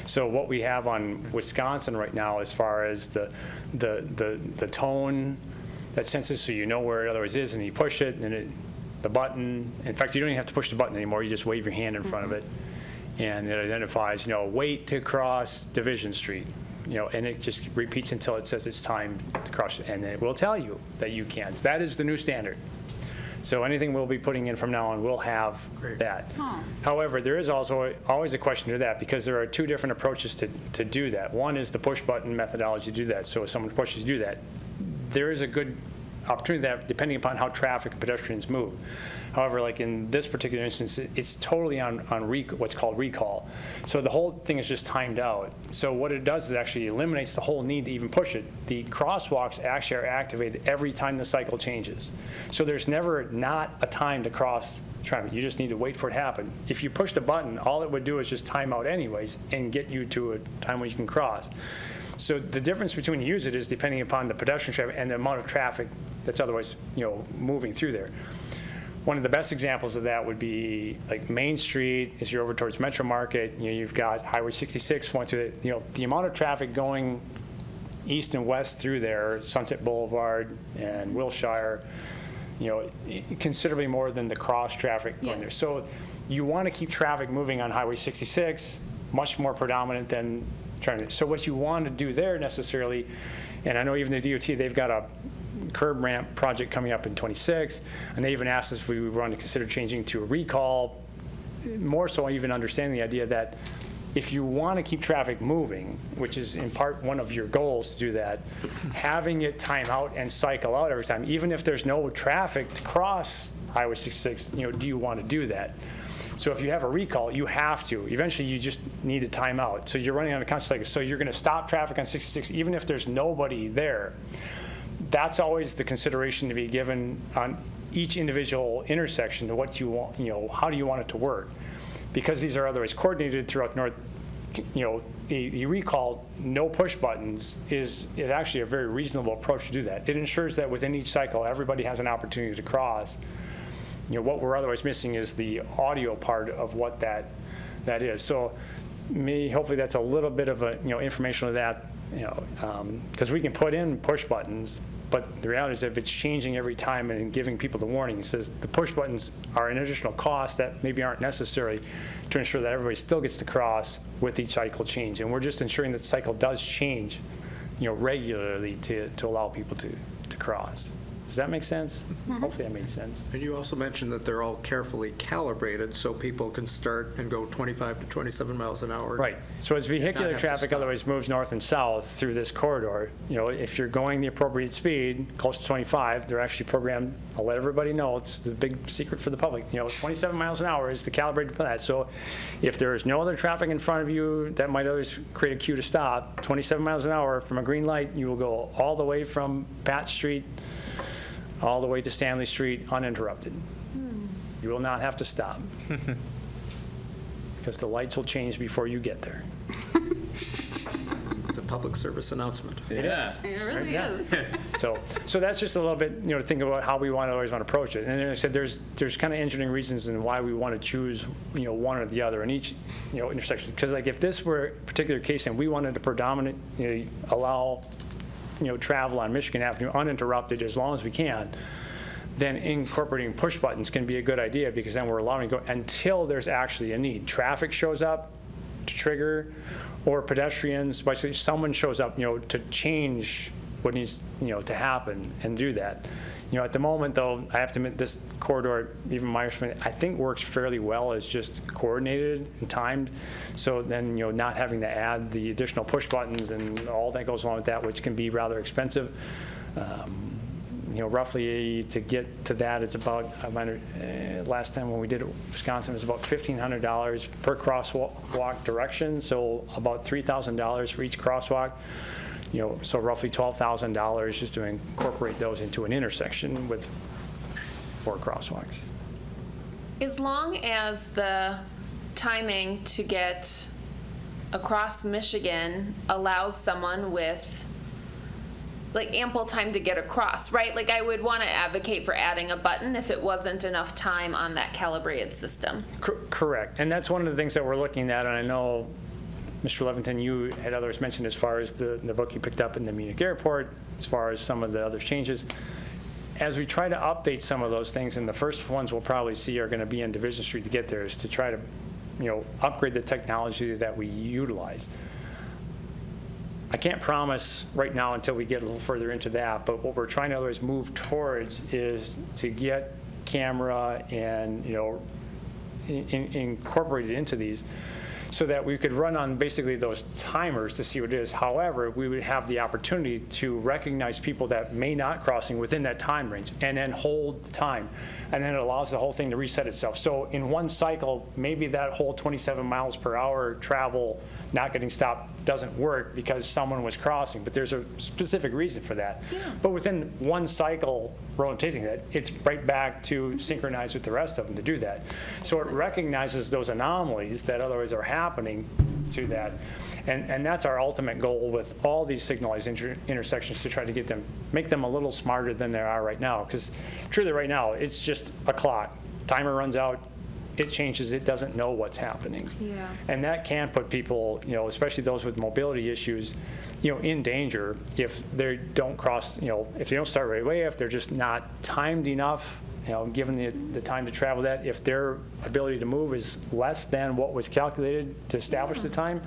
So what we have on Wisconsin right now, as far as the tone that senses, so you know where it otherwise is, and you push it, and the button. In fact, you don't even have to push the button anymore. You just wave your hand in front of it, and it identifies, wait to cross Division Street, and it just repeats until it says it's time to cross, and then it will tell you that you can. So that is the new standard. So anything we'll be putting in from now on will have that. However, there is also always a question to that, because there are two different approaches to do that. One is the push button methodology to do that. So if someone pushes to do that, there is a good opportunity that, depending upon how traffic and pedestrians move. However, like in this particular instance, it's totally on what's called recall. So the whole thing is just timed out. So what it does is actually eliminates the whole need to even push it. The crosswalks actually are activated every time the cycle changes. So there's never not a time to cross traffic. You just need to wait for it to happen. If you push the button, all it would do is just time out anyways and get you to a time when you can cross. So the difference between you use it is depending upon the pedestrian traffic and the amount of traffic that's otherwise, moving through there. One of the best examples of that would be like Main Street as you're over towards Metro Market. You've got Highway 66 going through the amount of traffic going east and west through there, Sunset Boulevard and Wilshire, considerably more than the cross traffic going there. So you want to keep traffic moving on Highway 66, much more predominant than trying to. So what you want to do there necessarily, and I know even the DOT, they've got a curb ramp project coming up in 26, and they even asked us if we would want to consider changing to a recall, more so even understanding the idea that if you want to keep traffic moving, which is in part one of your goals to do that, having it time out and cycle out every time, even if there's no traffic to cross Highway 66, do you want to do that? So if you have a recall, you have to. Eventually, you just need a timeout. So you're running on a constant cycle. So you're going to stop traffic on 66, even if there's nobody there. That's always the consideration to be given on each individual intersection to what you want, how do you want it to work? Because these are otherwise coordinated throughout North, the recall, no push buttons is actually a very reasonable approach to do that. It ensures that within each cycle, everybody has an opportunity to cross. What we're otherwise missing is the audio part of what that is. So hopefully that's a little bit of a, information of that, because we can put in push buttons, but the reality is if it's changing every time and giving people the warning, it says the push buttons are an additional cost that maybe aren't necessary to ensure that everybody still gets to cross with each cycle change. And we're just ensuring that the cycle does change, regularly to allow people to cross. Does that make sense? Hopefully that made sense. And you also mentioned that they're all carefully calibrated so people can start and go 25 to 27 miles an hour. Right. So as vehicular traffic otherwise moves north and south through this corridor, if you're going the appropriate speed, close to 25, they're actually programmed. I'll let everybody know. It's the big secret for the public. 27 miles an hour is the calibrated for that. So if there is no other traffic in front of you, that might always create a cue to stop. 27 miles an hour from a green light, you will go all the way from Pat Street all the way to Stanley Street uninterrupted. You will not have to stop because the lights will change before you get there. It's a public service announcement. Yeah. It really is. So that's just a little bit, to think about how we always want to approach it. And then I said there's kind of engineering reasons and why we want to choose, one or the other in each, intersection. Because like if this were a particular case and we wanted to predominantly allow travel on Michigan Avenue uninterrupted as long as we can, then incorporating push buttons can be a good idea because then we're allowing to go until there's actually a need. Traffic shows up to trigger, or pedestrians, basically someone shows up, to change what needs, to happen and do that. At the moment, though, I have to admit this corridor, even my estimate, I think works fairly well as just coordinated and timed. So then, not having to add the additional push buttons and all that goes along with that, which can be rather expensive. Roughly to get to that, it's about, last time when we did it in Wisconsin, it was about $1,500 per crosswalk direction. So about $3,000 for each crosswalk. So roughly $12,000 just to incorporate those into an intersection with 4 crosswalks. As long as the timing to get across Michigan allows someone with ample time to get across, right? I would want to advocate for adding a button if it wasn't enough time on that calibrated system. Correct. And that's one of the things that we're looking at, and I know Mr. Levington, you had others mentioned as far as the book you picked up in the Munich airport, as far as some of the other changes. As we try to update some of those things, and the first ones we'll probably see are going to be on Division Street to get there, is to try to, upgrade the technology that we utilize. I can't promise right now until we get a little further into that, but what we're trying to always move towards is to get camera and, incorporated into these, so that we could run on basically those timers to see what it is. However, we would have the opportunity to recognize people that may not crossing within that time range and then hold the time. And then it allows the whole thing to reset itself. So in one cycle, maybe that whole 27 miles per hour travel not getting stopped doesn't work because someone was crossing, but there's a specific reason for that. Yeah. But within one cycle rotating that, it's right back to synchronize with the rest of them to do that. So it recognizes those anomalies that otherwise are happening to that. And that's our ultimate goal with all these signalized intersections, to try to get them, make them a little smarter than they are right now. Because truly right now, it's just a clock. Timer runs out, it changes, it doesn't know what's happening. Yeah. And that can put people, especially those with mobility issues, in danger if they don't cross, if they don't start right away, if they're just not timed enough, given the time to travel that, if their ability to move is less than what was calculated to establish the time,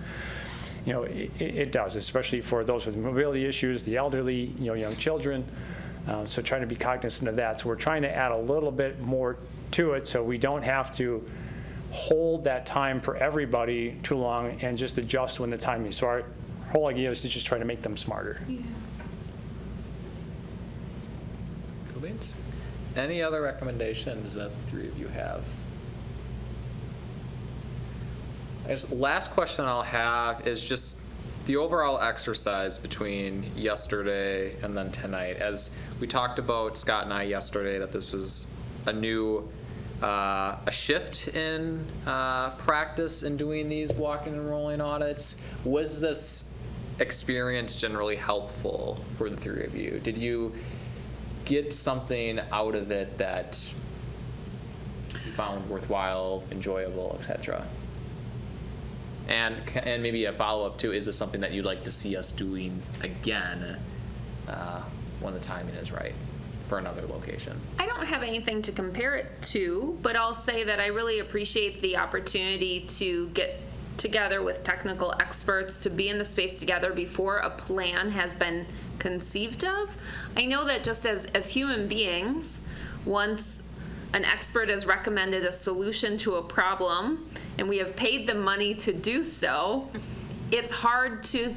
it does, especially for those with mobility issues, the elderly, young children. So trying to be cognizant of that. So we're trying to add a little bit more to it so we don't have to hold that time for everybody too long and just adjust when the time is. So our whole idea is to just try to make them smarter. Cool beans. Any other recommendations that the three of you have? I guess last question I'll have is just the overall exercise between yesterday and then tonight. As we talked about, Scott and I, yesterday, that this was a new, a shift in practice in doing these walking and rolling audits. Was this experience generally helpful for the three of you? Did you get something out of it that you found worthwhile, enjoyable, etc.? And maybe a follow-up too, is this something that you'd like to see us doing again when the timing is right for another location? I don't have anything to compare it to, but I'll say that I really appreciate the opportunity to get together with technical experts, to be in the space together before a plan has been conceived of. I know that just as human beings, once an expert has recommended a solution to a problem and we have paid the money to do so, it's hard to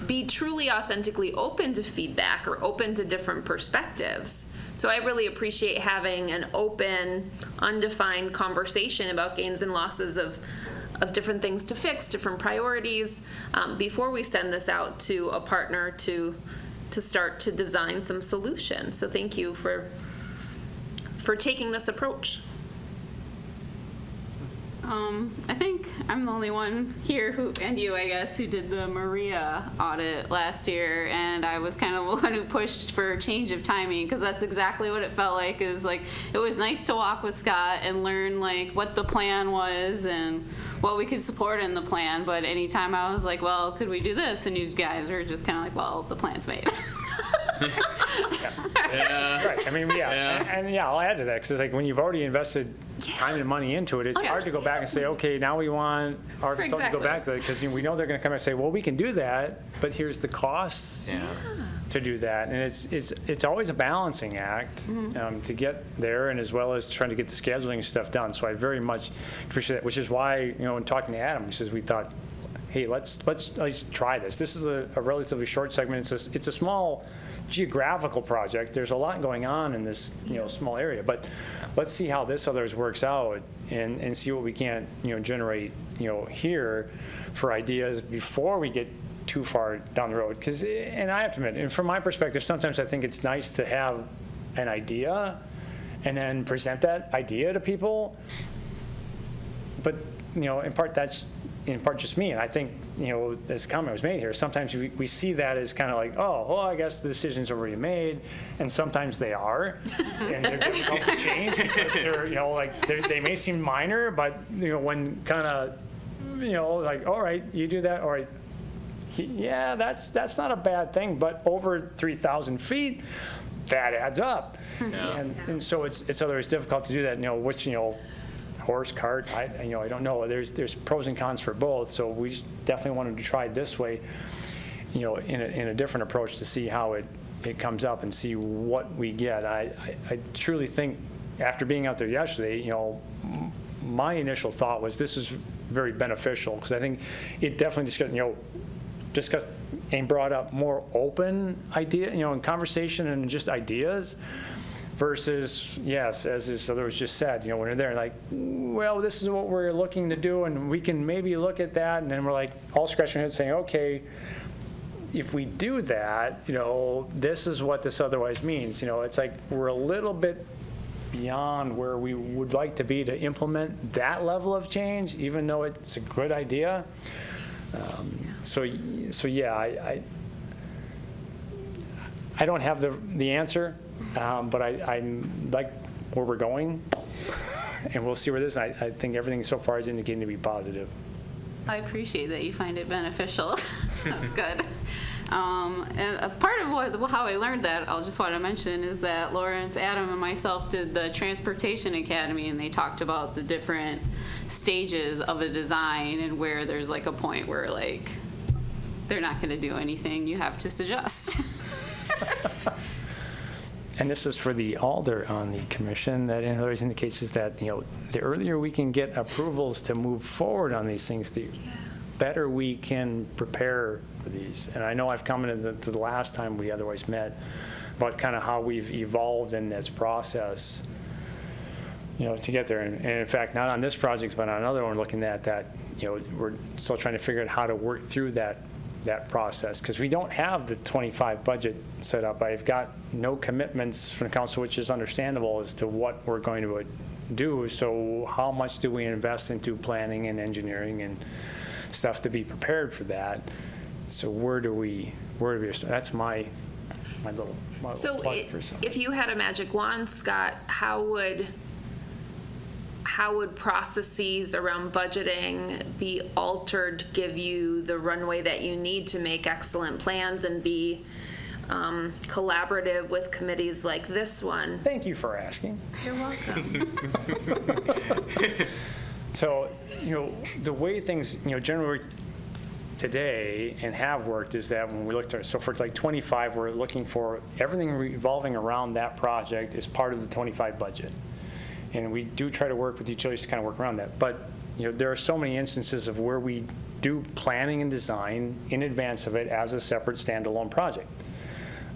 be truly authentically open to feedback or open to different perspectives. So I really appreciate having an open, undefined conversation about gains and losses of different things to fix, different priorities, before we send this out to a partner to start to design some solutions. So thank you for taking this approach. I think I'm the only one here and you, I guess, who did the Maria audit last year, and I was kind of the one who pushed for a change of timing, because that's exactly what it felt like. Is like, it was nice to walk with Scott and learn like what the plan was and what we could support in the plan, but anytime I was like, well, could we do this? And you guys were just kind of like, well, the plan's made. Yeah. Right. I mean, and I'll add to that, because it's like when you've already invested time and money into it, it's hard to go back and say, okay, now we want our consultant to go back to that, because we know they're going to come and say, well, we can do that, but here's the costs to do that. And it's always a balancing act to get there, and as well as trying to get the scheduling stuff done. So I very much appreciate that, which is why, in talking to Adam, he says, we thought, hey, let's try this. This is a relatively short segment. It's a small geographical project. There's a lot going on in this small area, but let's see how this others works out and see what we can generate here for ideas before we get too far down the road. And I have to admit, and from my perspective, sometimes I think it's nice to have an idea and then present that idea to people. But in part just me, and I think, as a comment was made here, sometimes we see that as kind of like, oh, well, I guess the decision's already made, and sometimes they are, and they're difficult to change, because they're, they may seem minor, but, when kind of, like, all right, you do that, all right, yeah, that's not a bad thing, but over 3,000 feet, that adds up. And so it's otherwise difficult to do that, which, horse, cart, I don't know. There's pros and cons for both. So we just definitely wanted to try this way, in a different approach to see how it comes up and see what we get. I truly think, after being out there yesterday, my initial thought was this is very beneficial, because I think it definitely discussed and brought up more open idea, and conversation and just ideas. Versus, yes, as this other was just said, when you're there, like, well, this is what we're looking to do, and we can maybe look at that, and then we're like all scratching our heads saying, okay, if we do that, this is what this otherwise means. It's like we're a little bit beyond where we would like to be to implement that level of change, even though it's a good idea. So yeah, I don't have the answer. But I like where we're going, and we'll see where this is. I think everything so far is indicating to be positive. I appreciate that you find it beneficial. That's good. And a part of how I learned that, I'll just want to mention, is that Lawrence, Adam, and myself did the Transportation Academy, and they talked about the different stages of a design and where there's like a point where like they're not going to do anything. You have to suggest. And this is for the alder on the commission, that in other words indicates is that, the earlier we can get approvals to move forward on these things, the better we can prepare for these. And I know I've commented to the last time we otherwise met about kind of how we've evolved in this process, to get there. And in fact, not on this project, but on another one, looking at that, we're still trying to figure out how to work through that process, because we don't have the 25 budget set up. I've got no commitments from the council, which is understandable as to what we're going to do. So how much do we invest into planning and engineering and stuff to be prepared for that? So where do we start? That's my little So plug for something. if you had a magic wand, Scott, how would processes around budgeting be altered to give you the runway that you need to make excellent plans and be collaborative with committees like this one? Thank you for asking. You're welcome. So, the way things, generally today and have worked is that when we looked at, so for like 25, we're looking for everything revolving around that project is part of the 25 budget. And we do try to work with utilities to kind of work around that. But, there are so many instances of where we do planning and design in advance of it as a separate standalone project.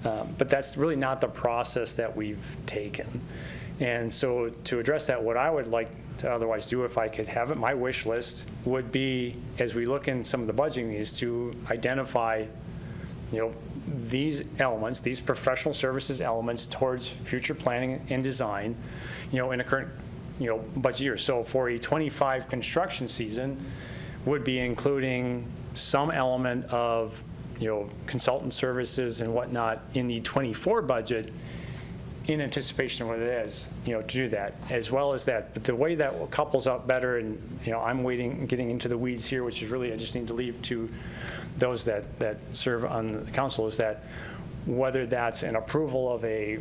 But that's really not the process that we've taken. And so to address that, what I would like to otherwise do, if I could have it, my wish list would be, as we look in some of the budgeting, is to identify, these elements, these professional services elements towards future planning and design, in a current, budget year. So for a 25 construction season, would be including some element of, consultant services and whatnot in the 24 budget, in anticipation of what it is, to do that, as well as that. But the way that couples up better, and, I'm getting into the weeds here, which is really, I just need to leave to those that serve on the council, is that whether that's an approval of a,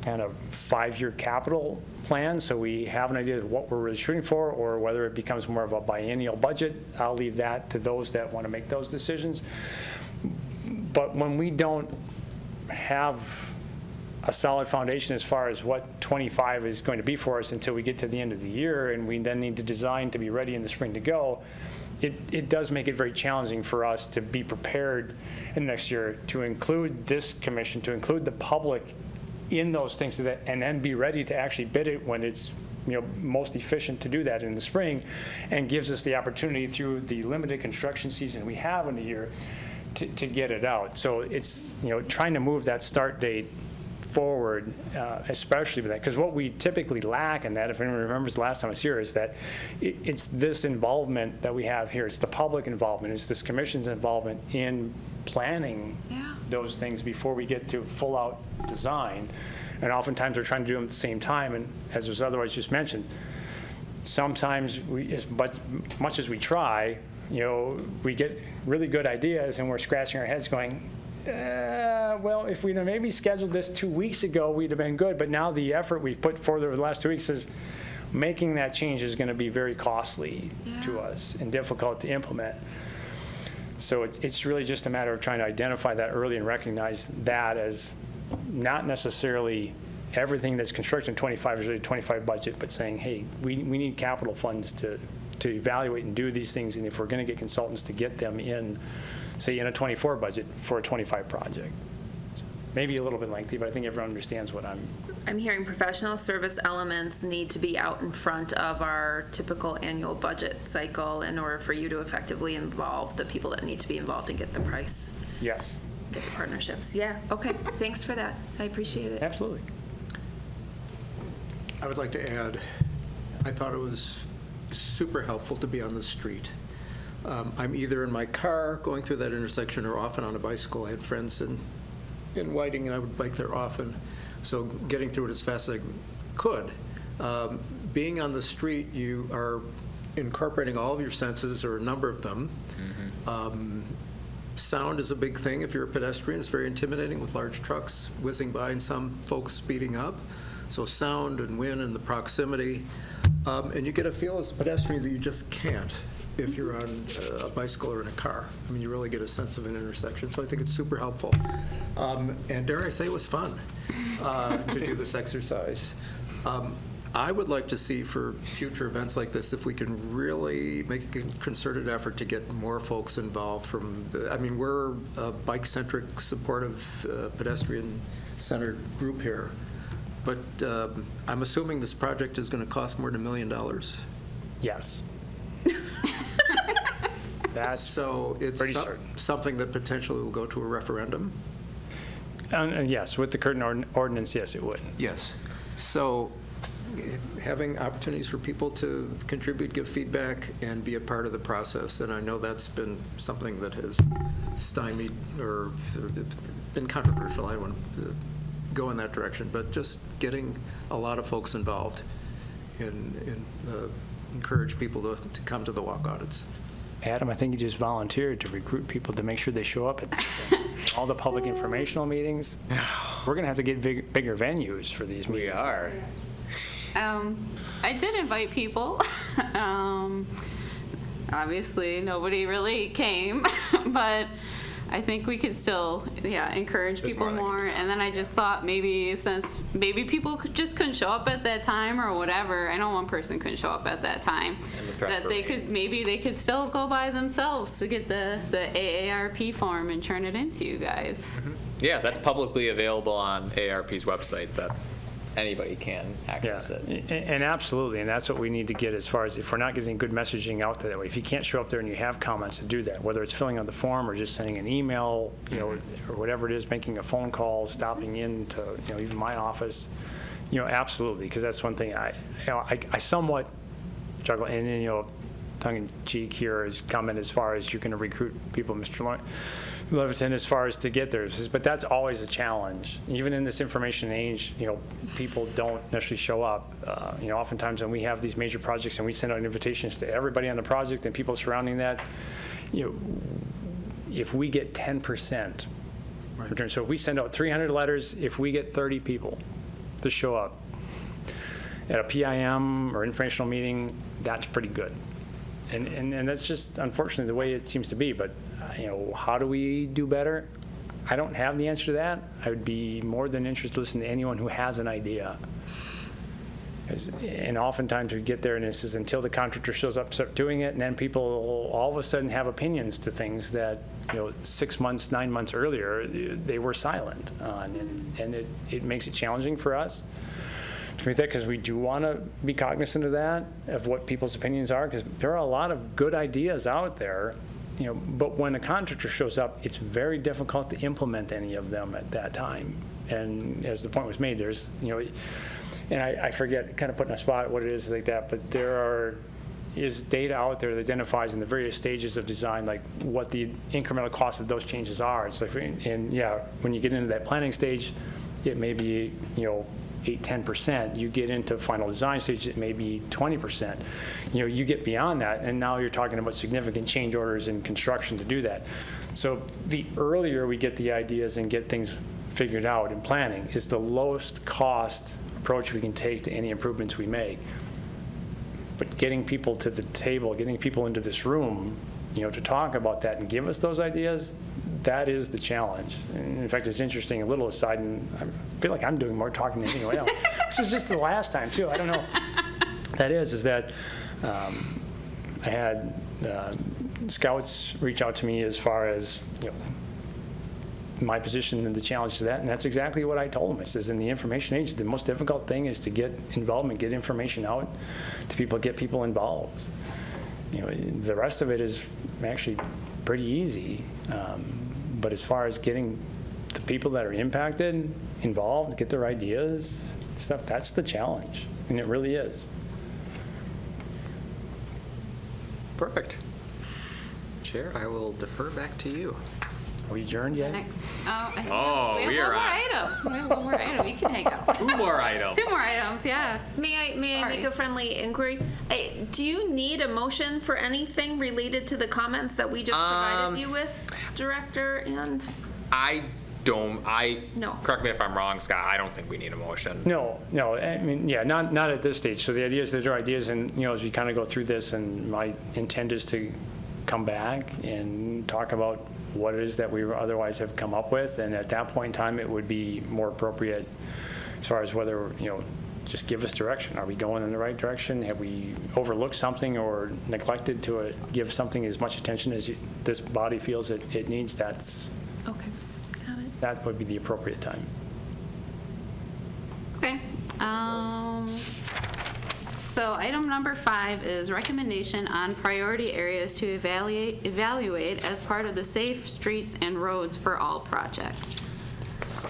kind of 5-year capital plan, so we have an idea of what we're really shooting for, or whether it becomes more of a biennial budget, I'll leave that to those that want to make those decisions. But when we don't have a solid foundation as far as what 25 is going to be for us until we get to the end of the year, and we then need to design to be ready in the spring to go, it does make it very challenging for us to be prepared in the next year to include this commission, to include the public in those things, and then be ready to actually bid it when it's most efficient to do that in the spring, and gives us the opportunity through the limited construction season we have in a year to get it out. So it's trying to move that start date forward, especially with that, because what we typically lack in that, if anyone remembers the last time I was here, is that it's this involvement that we have here. It's the public involvement. It's this commission's involvement in planning those things before we get to full out design. And oftentimes we're trying to do them at the same time, and as was otherwise just mentioned, sometimes as much as we try, we get really good ideas and we're scratching our heads going, well, if we'd have maybe scheduled this 2 weeks ago, we'd have been good. But now the effort we've put forward over the last 2 weeks is making that change is going to be very costly to us and difficult to implement. So it's really just a matter of trying to identify that early and recognize that as not necessarily everything that's constructed in 25 is really 25 budget, but saying, hey, we need capital funds to evaluate and do these things. And if we're going to get consultants, to get them in, say, in a 24 budget for a 25 project. Maybe a little bit lengthy, but I think everyone understands what I'm hearing professional service elements need to be out in front of our typical annual budget cycle in order for you to effectively involve the people that need to be involved and get the price. Yes. Get the partnerships. Yeah, okay, thanks for that. I appreciate it. Absolutely. I would like to add, I thought it was super helpful to be on the street. I'm either in my car going through that intersection or often on a bicycle. I had friends in Whiting, and I would bike there often. So getting through it as fast as I could. Being on the street, you are incorporating all of your senses, or a number of them. Sound is a big thing if you're a pedestrian. It's very intimidating with large trucks whizzing by and some folks speeding up. So sound and wind and the proximity. And you get a feel as a pedestrian that you just can't if you're on a bicycle or in a car. I mean, you really get a sense of an intersection. So I think it's super helpful. And dare I say, it was fun to do this exercise. I would like to see for future events like this if we can really make a concerted effort to get more folks involved I mean, we're a bike-centric, supportive, pedestrian-centered group here, but I'm assuming this project is going to cost more than $1 million. Yes. That's So it's pretty certain. something that potentially will go to a referendum? And yes, with the current ordinance, yes, it would. Yes. So having opportunities for people to contribute, give feedback, and be a part of the process. And I know that's been something that has stymied or been controversial. I don't want to go in that direction, but just getting a lot of folks involved and encourage people to come to the walk audits. Adam, I think you just volunteered to recruit people to make sure they show up at these things. All the public informational meetings. We're going to have to get bigger venues for these meetings. We are. I did invite people. Obviously, nobody really came, but I think we could still, encourage There's people more that can more. And then I just thought since maybe people just couldn't show up at that time or whatever. I know one person couldn't show up at that time. And the threat That for they rain. maybe they could still go by themselves to get the AARP form and turn it into you guys. Yeah, that's publicly available on AARP's website that anybody can access it. And absolutely, and that's what we need to get as far as if we're not getting good messaging out that way. If you can't show up there and you have comments, to do that, whether it's filling out the form or just sending an email, or whatever it is, making a phone call, stopping in to, even my office, absolutely, because that's one thing I somewhat juggle, and then, tongue in cheek here is comment as far as you're going to recruit people, Mr. Leviton, as far as to get there. But that's always a challenge. Even in this information age, people don't necessarily show up. Oftentimes when we have these major projects and we send out invitations to everybody on the project and people surrounding that, if we get 10% return, so if we send out 300 letters, if we get 30 people to show up at a PIM or informational meeting, that's pretty good. And that's just unfortunately the way it seems to be. But how do we do better? I don't have the answer to that. I would be more than interested to listen to anyone who has an idea. And oftentimes we get there and this is until the contractor shows up, start doing it, and then people all of a sudden have opinions to things that 6 months, 9 months earlier they were silent on, and it makes it challenging for us. Because we do want to be cognizant of that, of what people's opinions are, because there are a lot of good ideas out there, but when a contractor shows up, it's very difficult to implement any of them at that time. And as the point was made, there's, and I forget, kind of put in a spot what it is like that, but there is data out there that identifies in the various stages of design, like what the incremental cost of those changes are. It's like, and when you get into that planning stage, it may be, 8-10%. You get into final design stage, it may be 20%. You get beyond that, and now you're talking about significant change orders in construction to do that. So the earlier we get the ideas and get things figured out in planning is the lowest cost approach we can take to any improvements we make. But getting people to the table, getting people into this room, to talk about that and give us those ideas, that is the challenge. And in fact, it's interesting, a little aside, and I feel like I'm doing more talking than anyone else, which is just the last time too. I don't know. That is that I had scouts reach out to me as far as, my position and the challenge to that, and that's exactly what I told them. I says, in the information age, the most difficult thing is to get involvement, get information out to people, get people involved. The rest of it is actually pretty easy. But as far as getting the people that are impacted involved, get their ideas, stuff, that's the challenge, and it really is. Perfect. Chair, I will defer back to you. Are we adjourned yet? Next. Oh, I think Oh, we we have are one more on. item. We have one more item. You can hang out. 2 more items. 2 more items, yeah. May I Sorry. make a friendly inquiry? Do you need a motion for anything related to the comments that we just provided you with, Director and? No. Correct me if I'm wrong, Scott, I don't think we need a motion. No, I mean, yeah, not at this stage. So the idea is, those are ideas, and, as we kind of go through this, and my intent is to come back and talk about what it is that we otherwise have come up with, and at that point in time, it would be more appropriate as far as whether, just give us direction. Are we going in the right direction? Have we overlooked something or neglected to give something as much attention as this body feels it needs? Okay, got it. That would be the appropriate time. Okay. So item number 5 is recommendation on priority areas to evaluate as part of the Safe Streets and Roads for All project.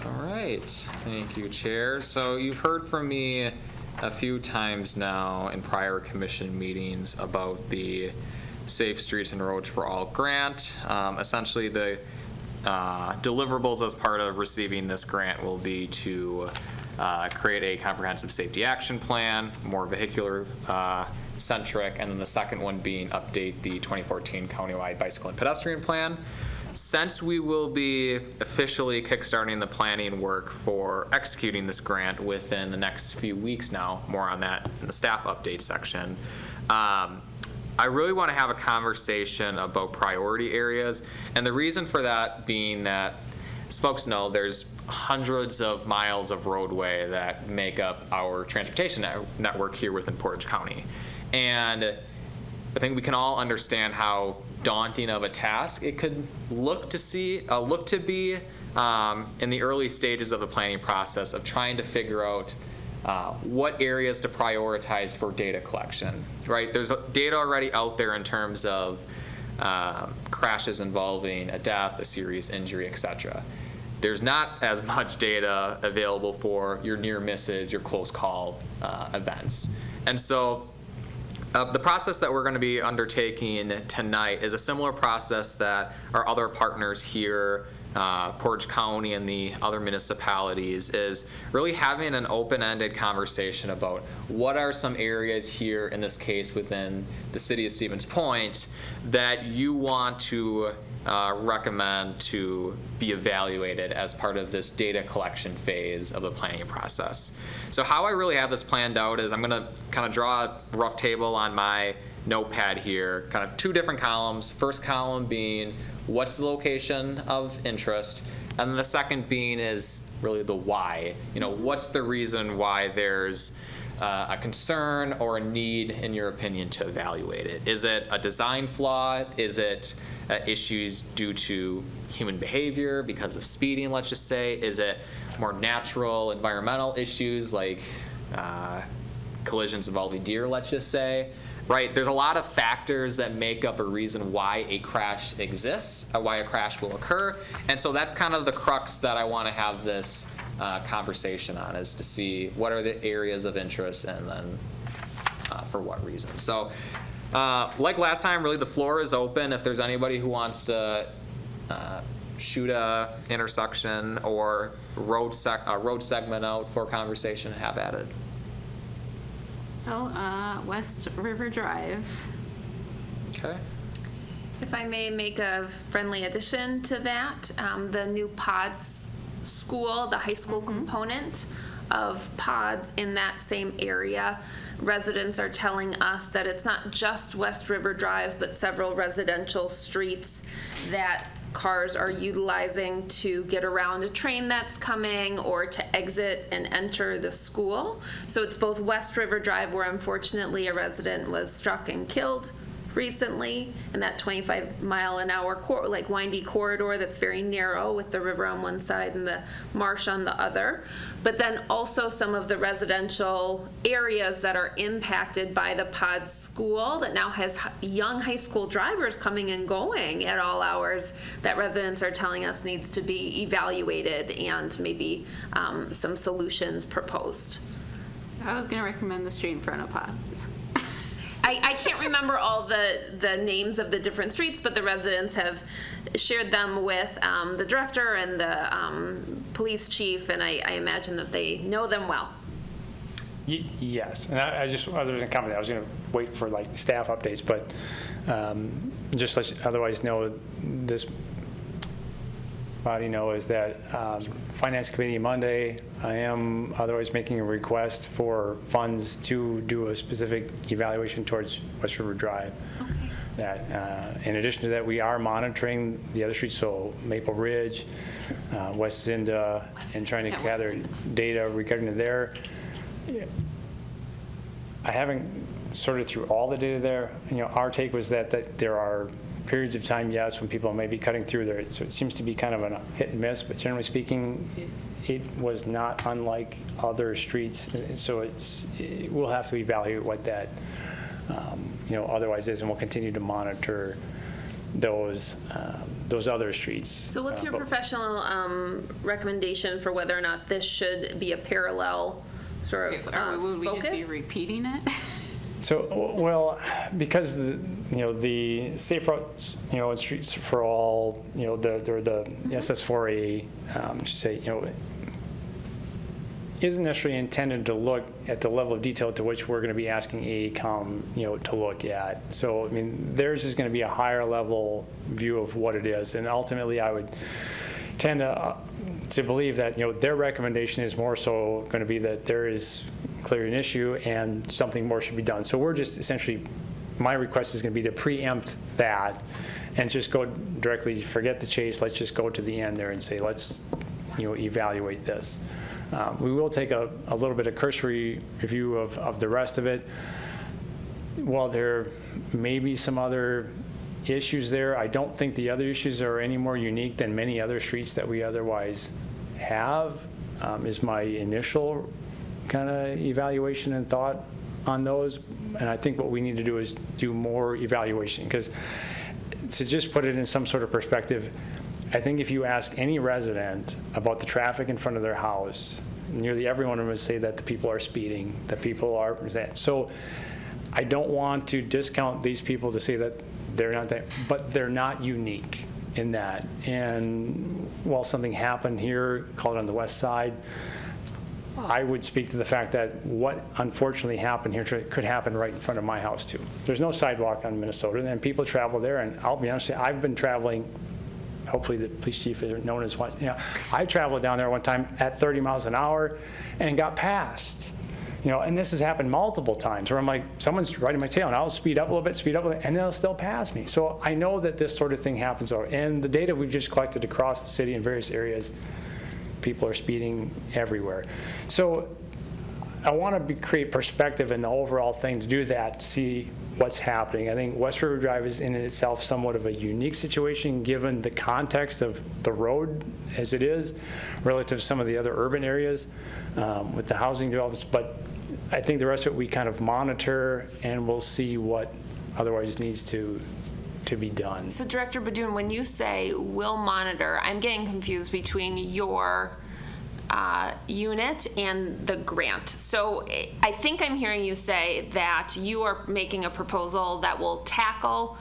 All right, thank you, Chair. So you've heard from me a few times now in prior commission meetings about the Safe Streets and Roads for All grant. Essentially, the deliverables as part of receiving this grant will be to create a comprehensive safety action plan, more vehicular centric, and then the second one being update the 2014 countywide bicycle and pedestrian plan. Since we will be officially kickstarting the planning work for executing this grant within the next few weeks now, more on that in the staff update section, I really want to have a conversation about priority areas. And the reason for that being that, as folks know, there's hundreds of miles of roadway that make up our transportation network here within Portage County. And I think we can all understand how daunting of a task it could look to be in the early stages of the planning process of trying to figure out what areas to prioritize for data collection, right? There's data already out there in terms of crashes involving a death, a serious injury, etc. There's not as much data available for your near misses, your close call events. And so the process that we're going to be undertaking tonight is a similar process that our other partners here, Portage County and the other municipalities, is really having an open-ended conversation about what are some areas here, in this case within the city of Stevens Point, that you want to recommend to be evaluated as part of this data collection phase of the planning process. So how I really have this planned out is I'm going to kind of draw a rough table on my notepad here, kind of 2 different columns. First column being what's the location of interest, and then the second being is really the why. What's the reason why there's a concern or a need, in your opinion, to evaluate it? Is it a design flaw? Is it issues due to human behavior because of speeding, let's just say? Is it more natural environmental issues like collisions involving deer, let's just say? Right, there's a lot of factors that make up a reason why a crash exists, why a crash will occur, and so that's kind of the crux that I want to have this conversation on, is to see what are the areas of interest and then for what reason. So like last time, really the floor is open. If there's anybody who wants to shoot a intersection or road segment out for conversation, have at it. Well, West River Drive. Okay. If I may make a friendly addition to that, the new PODS school, the high school component of PODS in that same area, residents are telling us that it's not just West River Drive, but several residential streets that cars are utilizing to get around a train that's coming or to exit and enter the school. So it's both West River Drive, where unfortunately a resident was struck and killed recently, and that 25-mile-an-hour windy corridor that's very narrow with the river on one side and the marsh on the other. But then also some of the residential areas that are impacted by the PODS school that now has young high school drivers coming and going at all hours, that residents are telling us needs to be evaluated and maybe some solutions proposed. I was going to recommend the street in front of PODS. I can't remember all the names of the different streets, but the residents have shared them with the director and the police chief, and I imagine that they know them well. Yes, and I was going to comment, I was going to wait for like staff updates, but just let you otherwise know, this body know is that Finance Committee Monday, I am otherwise making a request for funds to do a specific evaluation towards West River Drive. Okay. That in addition to that, we are monitoring the other streets, so Maple Ridge, West Zinda, and trying to Yeah, gather West Zinda. data regarding to there. I haven't sorted through all the data there. You know, our take was that there are periods of time, yes, when people may be cutting through there. So it seems to be kind of a hit and miss, but generally speaking, it was not unlike other streets. So we'll have to evaluate what that, otherwise is, and we'll continue to monitor those other streets. So what's your But- professional recommendation for whether or not this should be a parallel sort of Or would we just be focus? repeating it? So, well, because the safe routes, and streets for all, the SS4A, should say, isn't necessarily intended to look at the level of detail to which we're going to be asking AECom, to look at. So, I mean, theirs is going to be a higher level view of what it is, and ultimately, I would tend to believe that their recommendation is more so going to be that there is clearly an issue and something more should be done. So we're just essentially, my request is going to be to preempt that and just go directly, forget the chase, let's just go to the end there and say, let's evaluate this. We will take a little bit of cursory review of the rest of it. While there may be some other issues there, I don't think the other issues are any more unique than many other streets that we otherwise have, is my initial kind of evaluation and thought on those. And I think what we need to do is do more evaluation, because to just put it in some sort of perspective, I think if you ask any resident about the traffic in front of their house, nearly everyone would say that the people are speeding, that people are that. So I don't want to discount these people to say that they're not that, but they're not unique in that. And while something happened here, called on the west side, I would speak to the fact that what unfortunately happened here could happen right in front of my house too. There's no sidewalk on Minnesota, and people travel there, and I'll be honest, I've been traveling, hopefully the police chief is known as what, I traveled down there one time at 30 miles an hour and got passed. And this has happened multiple times where I'm like, someone's riding my tail, and I'll speed up a little bit, and they'll still pass me. So I know that this sort of thing happens, and the data we've just collected across the city in various areas, people are speeding everywhere. So I want to create perspective in the overall thing to do that, to see what's happening. I think West River Drive is in itself somewhat of a unique situation given the context of the road as it is relative to some of the other urban areas with the housing developments. But I think the rest of it we kind of monitor, and we'll see what otherwise needs to be done. So Director Badoon, when you say we'll monitor, I'm getting confused between your unit and the grant. So I think I'm hearing you say that you are making a proposal that will tackle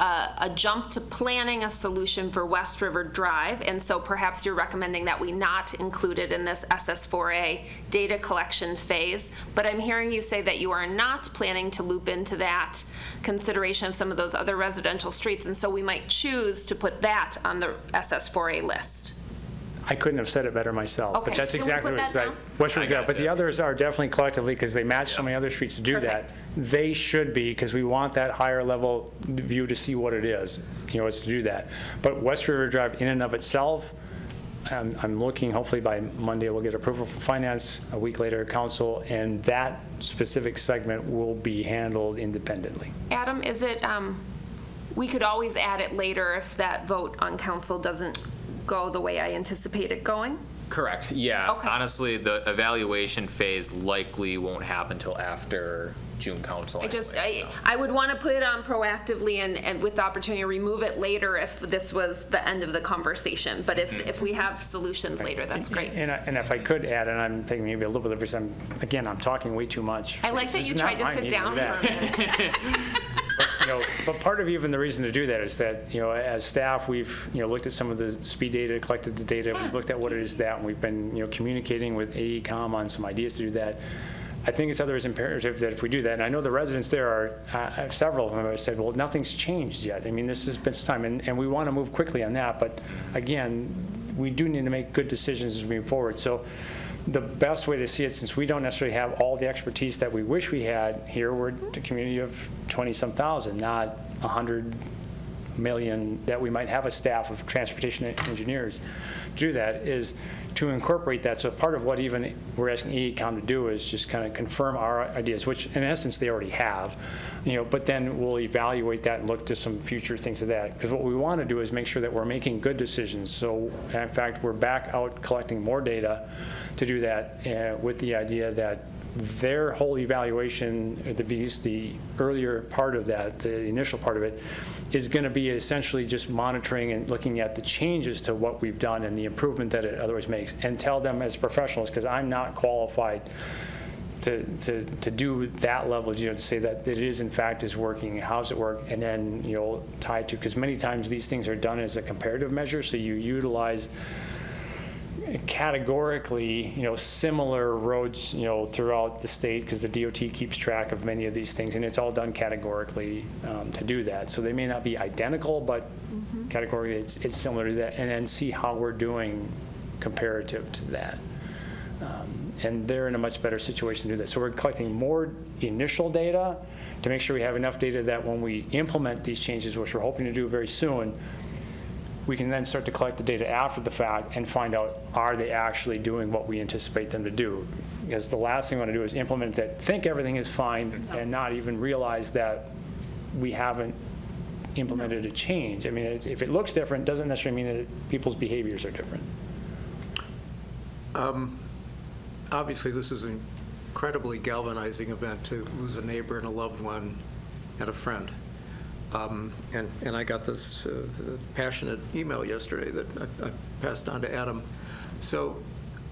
a jump to planning a solution for West River Drive, and so perhaps you're recommending that we not include it in this SS4A data collection phase, but I'm hearing you say that you are not planning to loop into that consideration of some of those other residential streets, and so we might choose to put that on the SS4A list. I couldn't have said it better myself, Okay. but that's Can we exactly put what it's that like. down? West River Drive, but the others are definitely collectively, because they match so many other streets to do Perfect. that. They should be, because we want that higher level view to see what it is, it's to do that. But West River Drive in and of itself, I'm looking, hopefully by Monday we'll get approval from finance, a week later council, and that specific segment will be handled independently. Adam, is it, we could always add it later if that vote on council doesn't go the way I anticipate it going? Correct, yeah. Okay. Honestly, the evaluation phase likely won't happen until after June council anyway, so. I would want to put it on proactively and with the opportunity to remove it later if this was the end of the conversation. But if we have solutions later, that's great. And if I could add, and I'm taking maybe a little bit of this, again, I'm talking way too much. I like that This you is tried not to my sit meeting down to do for a that. minute. But part of even the reason to do that is that, as staff, we've, looked at some of the speed data, collected the data, we've looked at what it is that, and we've been, communicating with AECom on some ideas to do that. I think it's otherwise imperative that if we do that, and I know the residents there are, several of them have said, well, nothing's changed yet. I mean, this has been some time, and we want to move quickly on that, but again, we do need to make good decisions as we move forward. So the best way to see it, since we don't necessarily have all the expertise that we wish we had here, we're a community of 20-some thousand, not 100 million that we might have a staff of transportation engineers do that, is to incorporate that. So part of what even we're asking EECom to do is just kind of confirm our ideas, which in essence they already have, but then we'll evaluate that and look to some future things of that. Because what we want to do is make sure that we're making good decisions. So in fact, we're back out collecting more data to do that with the idea that their whole evaluation, the earlier part of that, the initial part of it, is going to be essentially just monitoring and looking at the changes to what we've done and the improvement that it otherwise makes, and tell them as professionals, because I'm not qualified to do that level, to say that it is in fact is working, how's it work, and then tie it to, because many times these things are done as a comparative measure, so you utilize categorically, similar roads, throughout the state, because the DOT keeps track of many of these things, and it's all done categorically to do that. So they may not be identical, but categorically it's similar to that, and then see how we're doing comparative to that. And they're in a much better situation to do that. So we're collecting more initial data to make sure we have enough data that when we implement these changes, which we're hoping to do very soon, we can then start to collect the data after the fact and find out, are they actually doing what we anticipate them to do? Because the last thing we want to do is implement that, think everything is fine, and not even realize that we haven't implemented a change. I mean, if it looks different, doesn't necessarily mean that people's behaviors are different. Obviously, this is an incredibly galvanizing event to lose a neighbor and a loved one and a friend. And I got this passionate email yesterday that I passed on to Adam. So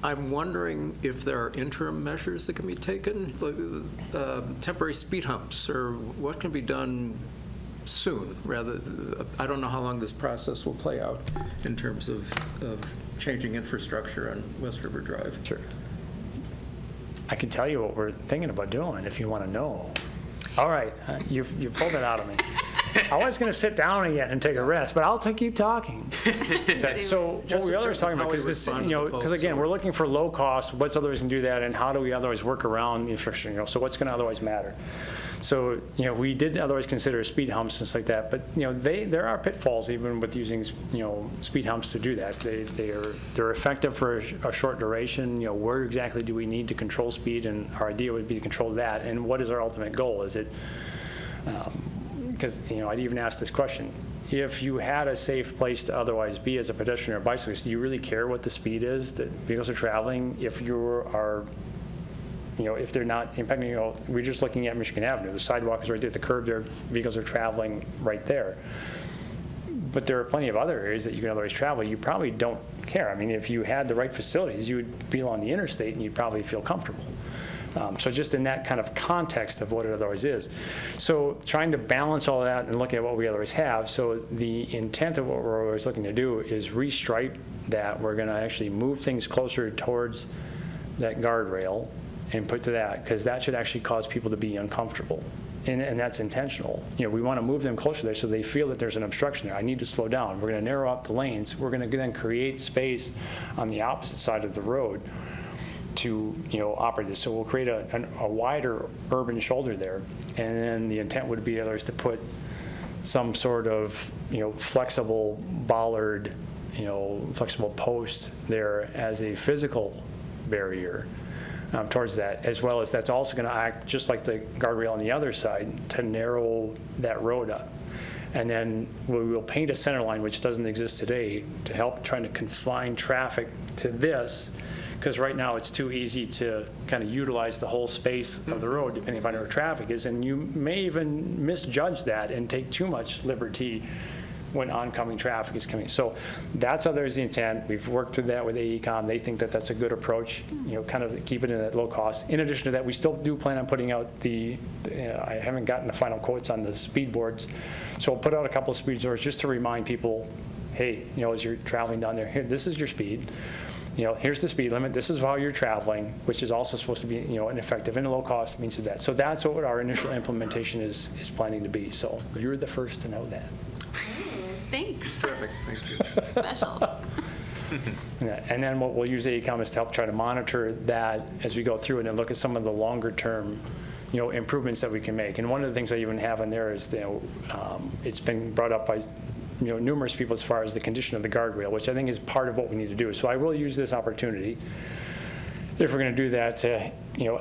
I'm wondering if there are interim measures that can be taken, like temporary speed humps, or what can be done soon, rather. I don't know how long this process will play out in terms of changing infrastructure on West River Drive. Sure. I can tell you what we're thinking about doing if you want to know. All right, you pulled it out of me. I was going to sit down again and take a rest, but I'll keep talking. Okay, so what we otherwise talking about, because this, because again, we're looking for low cost. What's otherwise going to do that, and how do we otherwise work around infrastructure? So what's going to otherwise matter? So we did otherwise consider speed humps and stuff like that, but there are pitfalls even with using speed humps to do that. They're effective for a short duration. Where exactly do we need to control speed? And our idea would be to control that. And what is our ultimate goal? Is it because I'd even ask this question: if you had a safe place to otherwise be as a pedestrian or bicyclist, do you really care what the speed is that vehicles are traveling? If if they're not impacting, we're just looking at Michigan Avenue. The sidewalk is right there at the curb there. Vehicles are traveling right there. But there are plenty of other areas that you can otherwise travel. You probably don't care. I mean, if you had the right facilities, you would be on the interstate and you'd probably feel comfortable. So just in that kind of context of what it otherwise is. So trying to balance all that and looking at what we otherwise have. So the intent of what we're always looking to do is restripe that. We're going to actually move things closer towards that guardrail and put to that, because that should actually cause people to be uncomfortable. And that's intentional. We want to move them closer there so they feel that there's an obstruction there. I need to slow down. We're going to narrow up the lanes. We're going to then create space on the opposite side of the road to operate this. So we'll create a wider urban shoulder there, and then the intent would be to put some sort of flexible bollard, flexible post there as a physical barrier towards that, as well as that's also going to act just like the guardrail on the other side to narrow that road up. And then we will paint a center line, which doesn't exist today, to help trying to confine traffic to this, because right now it's too easy to kind of utilize the whole space of the road depending upon where traffic is, and you may even misjudge that and take too much liberty when oncoming traffic is coming. So that's the intent. We've worked through that with AECom. They think that that's a good approach, kind of keep it in at low cost. In addition to that, we still do plan on putting out I haven't gotten the final quotes on the speed boards, so we'll put out a couple of speed boards just to remind people, hey, as you're traveling down there, here, this is your speed. Here's the speed limit. This is how you're traveling, which is also supposed to be, an effective and a low cost means of that. So that's what our initial implementation is planning to be. So you're the first to know that. Thanks. Perfect. Thank you. Special. Yeah, and then what we'll use AECom is to help try to monitor that as we go through it and look at some of the longer term, improvements that we can make. And one of the things I even have in there is, it's been brought up by numerous people as far as the condition of the guardrail, which I think is part of what we need to do. So I will use this opportunity, if we're going to do that, to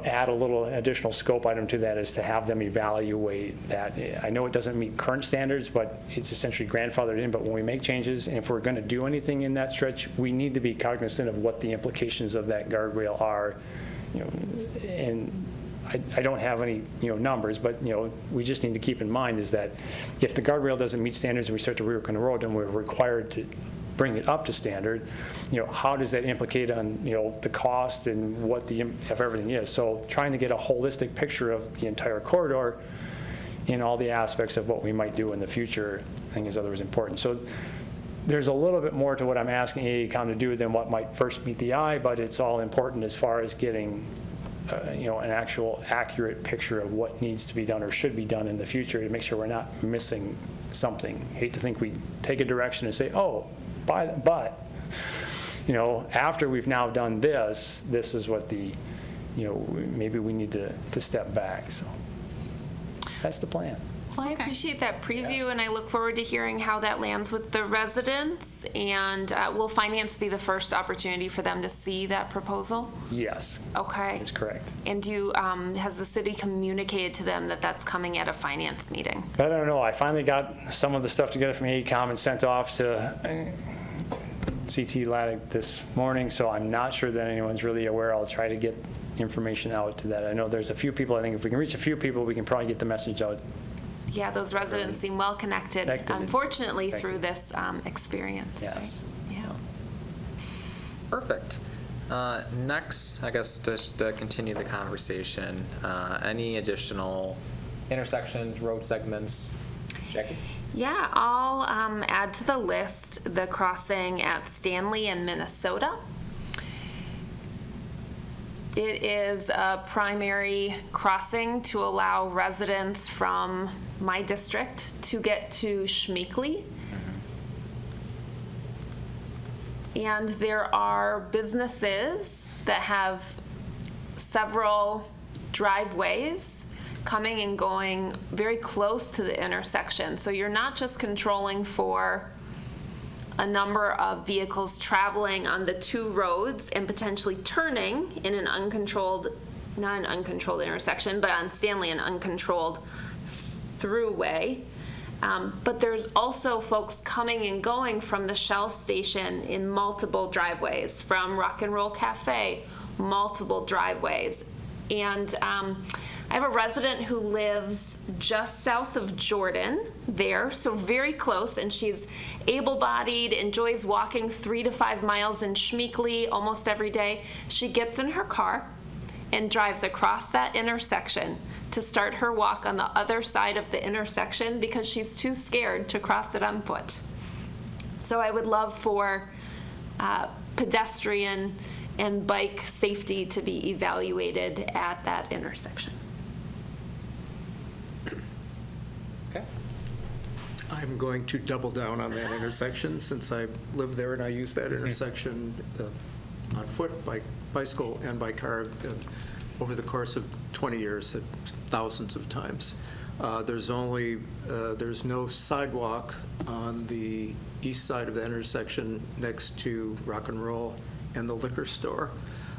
add a little additional scope item to that, is to have them evaluate that. I know it doesn't meet current standards, but it's essentially grandfathered in. But when we make changes, and if we're going to do anything in that stretch, we need to be cognizant of what the implications of that guardrail are. And I don't have any numbers, but we just need to keep in mind is that if the guardrail doesn't meet standards and we start to rework on the road, then we're required to bring it up to standard. How does that implicate on the cost and what of everything is? So trying to get a holistic picture of the entire corridor in all the aspects of what we might do in the future, I think is otherwise important. So there's a little bit more to what I'm asking AECom to do than what might first meet the eye, but it's all important as far as getting an actual accurate picture of what needs to be done or should be done in the future to make sure we're not missing something. Hate to think we take a direction and say, oh, but after we've now done this is what maybe we need to step back. So that's the plan. Well, I appreciate that preview, and I look forward to hearing how that lands with the residents. And will finance be the first opportunity for them to see that proposal? Yes. Okay. That's correct. And has the city communicated to them that that's coming at a finance meeting? I don't know. I finally got some of the stuff together from AECom and sent off to CT Laddick this morning, so I'm not sure that anyone's really aware. I'll try to get information out to that. I know there's a few people. I think if we can reach a few people, we can probably get the message out. Yeah, those residents seem well connected, unfortunately, through this experience. Yes. Right? Yeah. Perfect. Next, I guess just to continue the conversation, any additional intersections, road segments? Jackie? Yeah, I'll add to the list the crossing at Stanley in Minnesota. It is a primary crossing to allow residents from my district to get to Schmeekly. And there are businesses that have several driveways coming and going very close to the intersection. So you're not just controlling for a number of vehicles traveling on the two roads and potentially turning in an uncontrolled, not an uncontrolled intersection, but on Stanley, an uncontrolled throughway. But there's also folks coming and going from the Shell station in multiple driveways, from Rock and Roll Cafe, multiple driveways. And I have a resident who lives just south of Jordan there, so very close, and she's able-bodied, enjoys walking 3 to 5 miles in Schmeekly almost every day. She gets in her car and drives across that intersection to start her walk on the other side of the intersection because she's too scared to cross it on foot. So I would love for pedestrian and bike safety to be evaluated at that intersection. Okay. I'm going to double down on that intersection since I live there and I use that intersection on foot, bicycle, and by car over the course of 20 years, thousands of times. There's no sidewalk on the east side of the intersection next to Rock and Roll and the liquor store.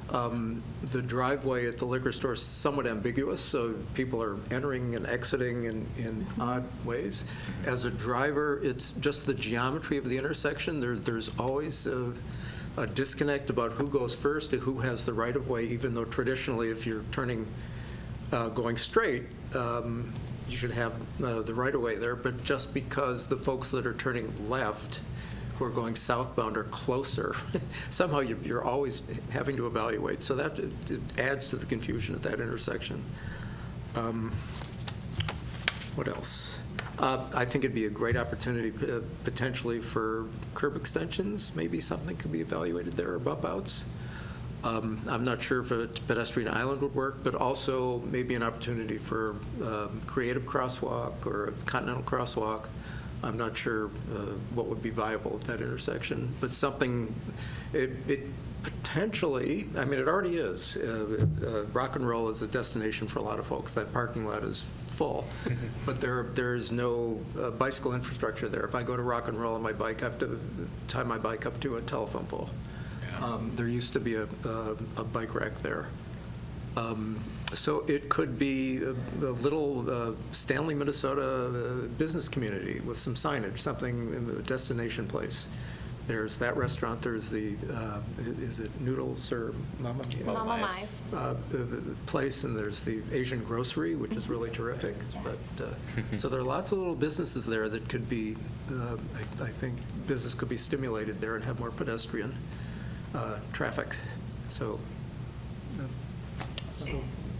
The driveway at the liquor store is somewhat ambiguous, so people are entering and exiting in odd ways. As a driver, it's just the geometry of the intersection. There's always a disconnect about who goes first and who has the right-of-way, even though traditionally, if you're turning, going straight, you should have the right-of-way there. But just because the folks that are turning left who are going southbound are closer, somehow you're always having to evaluate. So that it adds to the confusion at that intersection. What else? I think it'd be a great opportunity potentially for curb extensions. Maybe something could be evaluated there, or bump outs. I'm not sure if a pedestrian island would work, but also maybe an opportunity for creative crosswalk or a continental crosswalk. I'm not sure what would be viable at that intersection, but something, it potentially, I mean, it already is. Rock and Roll is a destination for a lot of folks. That parking lot is full, but there's no bicycle infrastructure there. If I go to Rock and Roll on my bike, I have to tie my bike up to a telephone pole. There used to be a bike rack there. So it could be a little Stanley, Minnesota business community with some signage, something, a destination place. There's that restaurant, there's the, is it Noodles or Mama? Mama Mi's. The place, and there's the Asian grocery, which is really terrific. Yes. But, so there are lots of little businesses there that could be, I think business could be stimulated there and have more pedestrian traffic. So.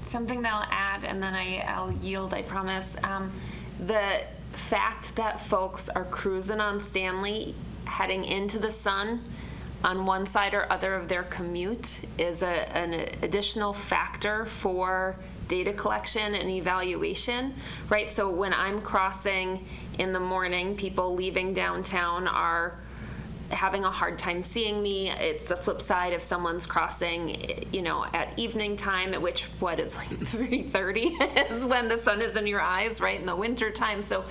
Something that I'll add, and then I'll yield, I promise. The fact that folks are cruising on Stanley, heading into the sun on one side or other of their commute is an additional factor for data collection and evaluation, right? So when I'm crossing in the morning, people leaving downtown are having a hard time seeing me. It's the flip side if someone's crossing, you know, at evening time, at which, what is like 3:30 is when the sun is in your eyes, right, in the winter time. So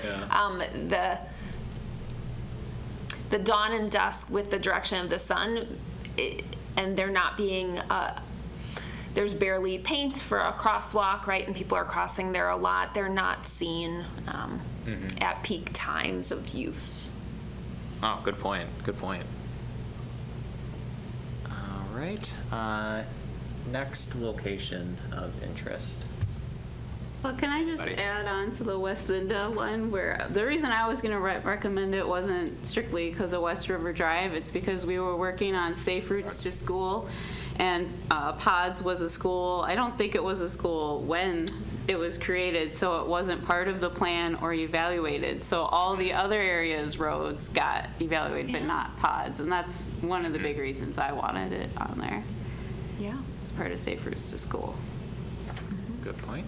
the dawn and dusk with the direction of the sun, and there not being, there's barely paint for a crosswalk, right, and people are crossing there a lot. They're not seen at peak times of use. Oh, good point. Good point. All right. Next location of interest. Well, can I just add on to the West Linda one, where the reason I was going to recommend it wasn't strictly because of West River Drive. It's because we were working on safe routes to school, and PODS was a school. I don't think it was a school when it was created, so it wasn't part of the plan or evaluated. So all the other areas' roads got evaluated, but not PODS, and that's one of the big reasons I wanted it on there. Yeah. As part of safe routes to school. Good point.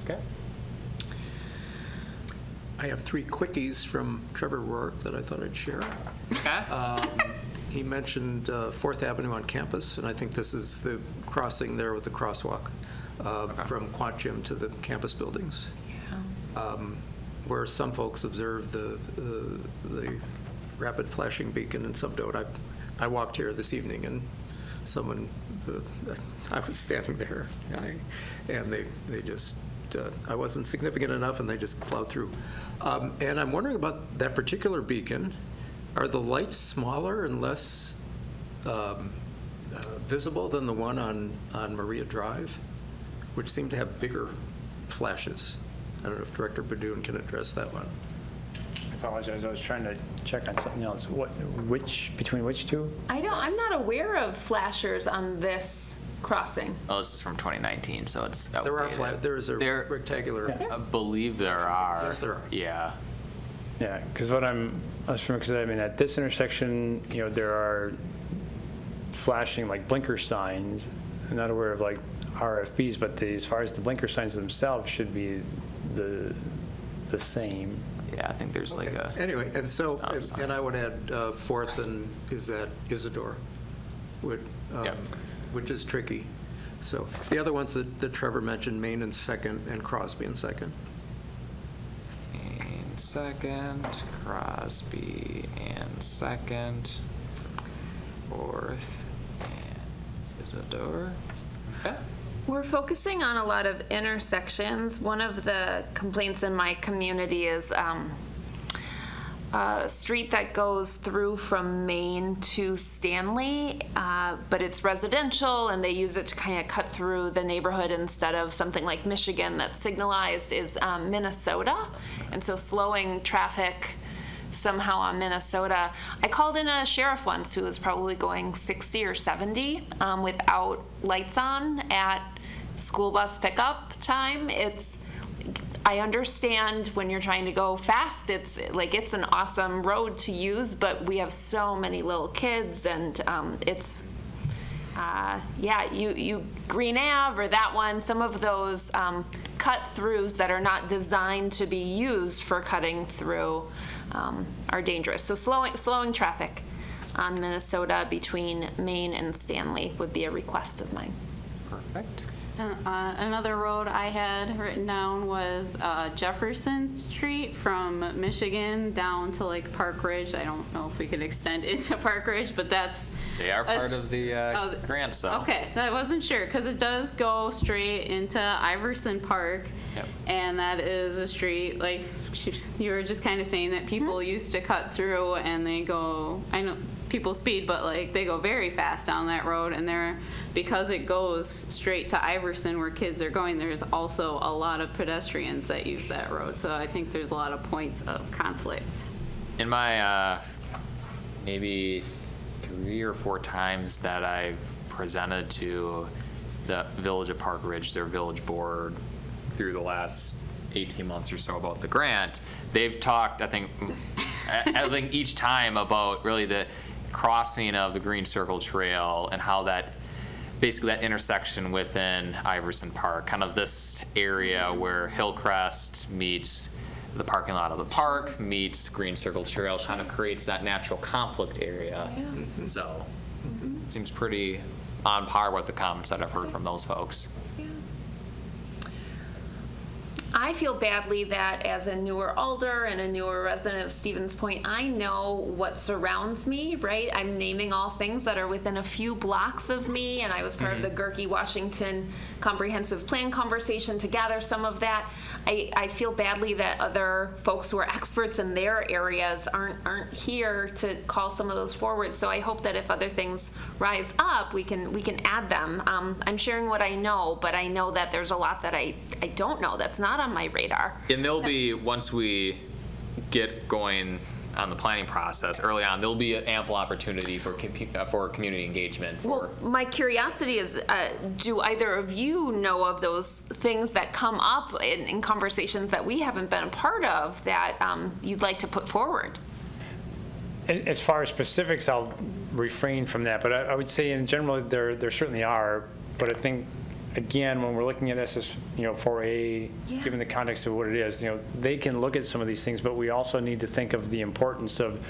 Okay. I have 3 quickies from Trevor Rourke that I thought I'd share. Okay. He mentioned 4th Avenue on campus, and I think this is the crossing there with the crosswalk from Quant Gym to the campus buildings, where some folks observe the rapid flashing beacon and some don't. I walked here this evening, and someone, I was standing there, and they just, I wasn't significant enough, and they just plowed through. And I'm wondering about that particular beacon. Are the lights smaller and less visible than the one on Maria Drive, which seem to have bigger flashes? I don't know if Director Badoon can address that one. I apologize, I was trying to check on something else. Between which two? I'm not aware of flashers on this crossing. Oh, this is from 2019, so it's outdated. There's a rectangular. I believe there are. Yes, there are. Yeah. Yeah, because I mean, at this intersection, you know, there are flashing like blinker signs. I'm not aware of like RFBs, but as far as the blinker signs themselves should be the same. Yeah, I think there's like a. Anyway, and so, sign. and I would add 4th and is that Isidore, which is tricky. So the other ones that Trevor mentioned, Main in 2nd and Crosby in 2nd. In 2nd, Crosby in 2nd, 4th. Isadora? Okay. We're focusing on a lot of intersections. One of the complaints in my community is a street that goes through from Maine to Stanley, but it's residential and they use it to kind of cut through the neighborhood instead of something like Michigan that's signalized is Minnesota. And so slowing traffic somehow on Minnesota. I called in a sheriff once who was probably going 60 or 70 without lights on at school bus pickup time. I understand when you're trying to go fast, it's an awesome road to use, but we have so many little kids and you Green Ave or that one, some of those cut-throughs that are not designed to be used for cutting through are dangerous. So slowing traffic on Minnesota between Maine and Stanley would be a request of mine. Perfect. Another road I had written down was Jefferson Street from Michigan down to like Park Ridge. I don't know if we could extend it to Park Ridge, but They are part of the grant, so. Okay, so I wasn't sure because it does go straight into Iverson Park. Yep. And that is a street, like you were just kind of saying that people used to cut through and they go, I know people speed, but like they go very fast down that road, and because it goes straight to Iverson where kids are going, there's also a lot of pedestrians that use that road. So I think there's a lot of points of conflict. In my maybe 3 or 4 times that I've presented to the Village of Park Ridge, their village board, through the last 18 months or so about the grant, they've talked, I think each time about really the crossing of the Green Circle Trail and how that basically that intersection within Iverson Park, kind of this area where Hillcrest meets the parking lot of the park meets Green Circle Trail, kind of creates that natural conflict area. Yeah. So seems pretty on par with the comments that I've heard from those folks. I feel badly that as a newer alder and a newer resident of Stevens Point, I know what surrounds me, right? I'm naming all things that are within a few blocks of me, and I was part of the Gerke Washington Comprehensive Plan conversation to gather some of that. I feel badly that other folks who are experts in their areas aren't here to call some of those forward. So I hope that if other things rise up, we can add them. I'm sharing what I know, but I know that there's a lot that I don't know that's not on my radar. And there'll be, once we get going on the planning process early on, there'll be an ample opportunity for community engagement. Well, my curiosity is, do either of you know of those things that come up in conversations that we haven't been a part of that you'd like to put forward? As far as specifics, I'll refrain from that, but I would say in general there certainly are, but I think again, when we're looking at SS, 4A, given the context of what it is, they can look at some of these things, but we also need to think of the importance of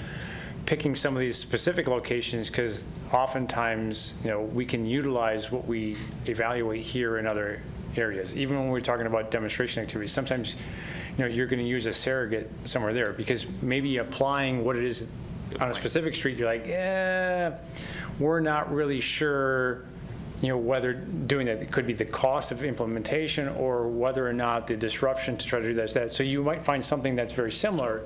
picking some of these specific locations, because oftentimes, we can utilize what we evaluate here in other areas. Even when we're talking about demonstration activities, sometimes, you're going to use a surrogate somewhere there, because maybe applying what it is on a specific street, you're like, we're not really sure whether doing that, it could be the cost of implementation or whether or not the disruption to try to do that. So you might find something that's very similar,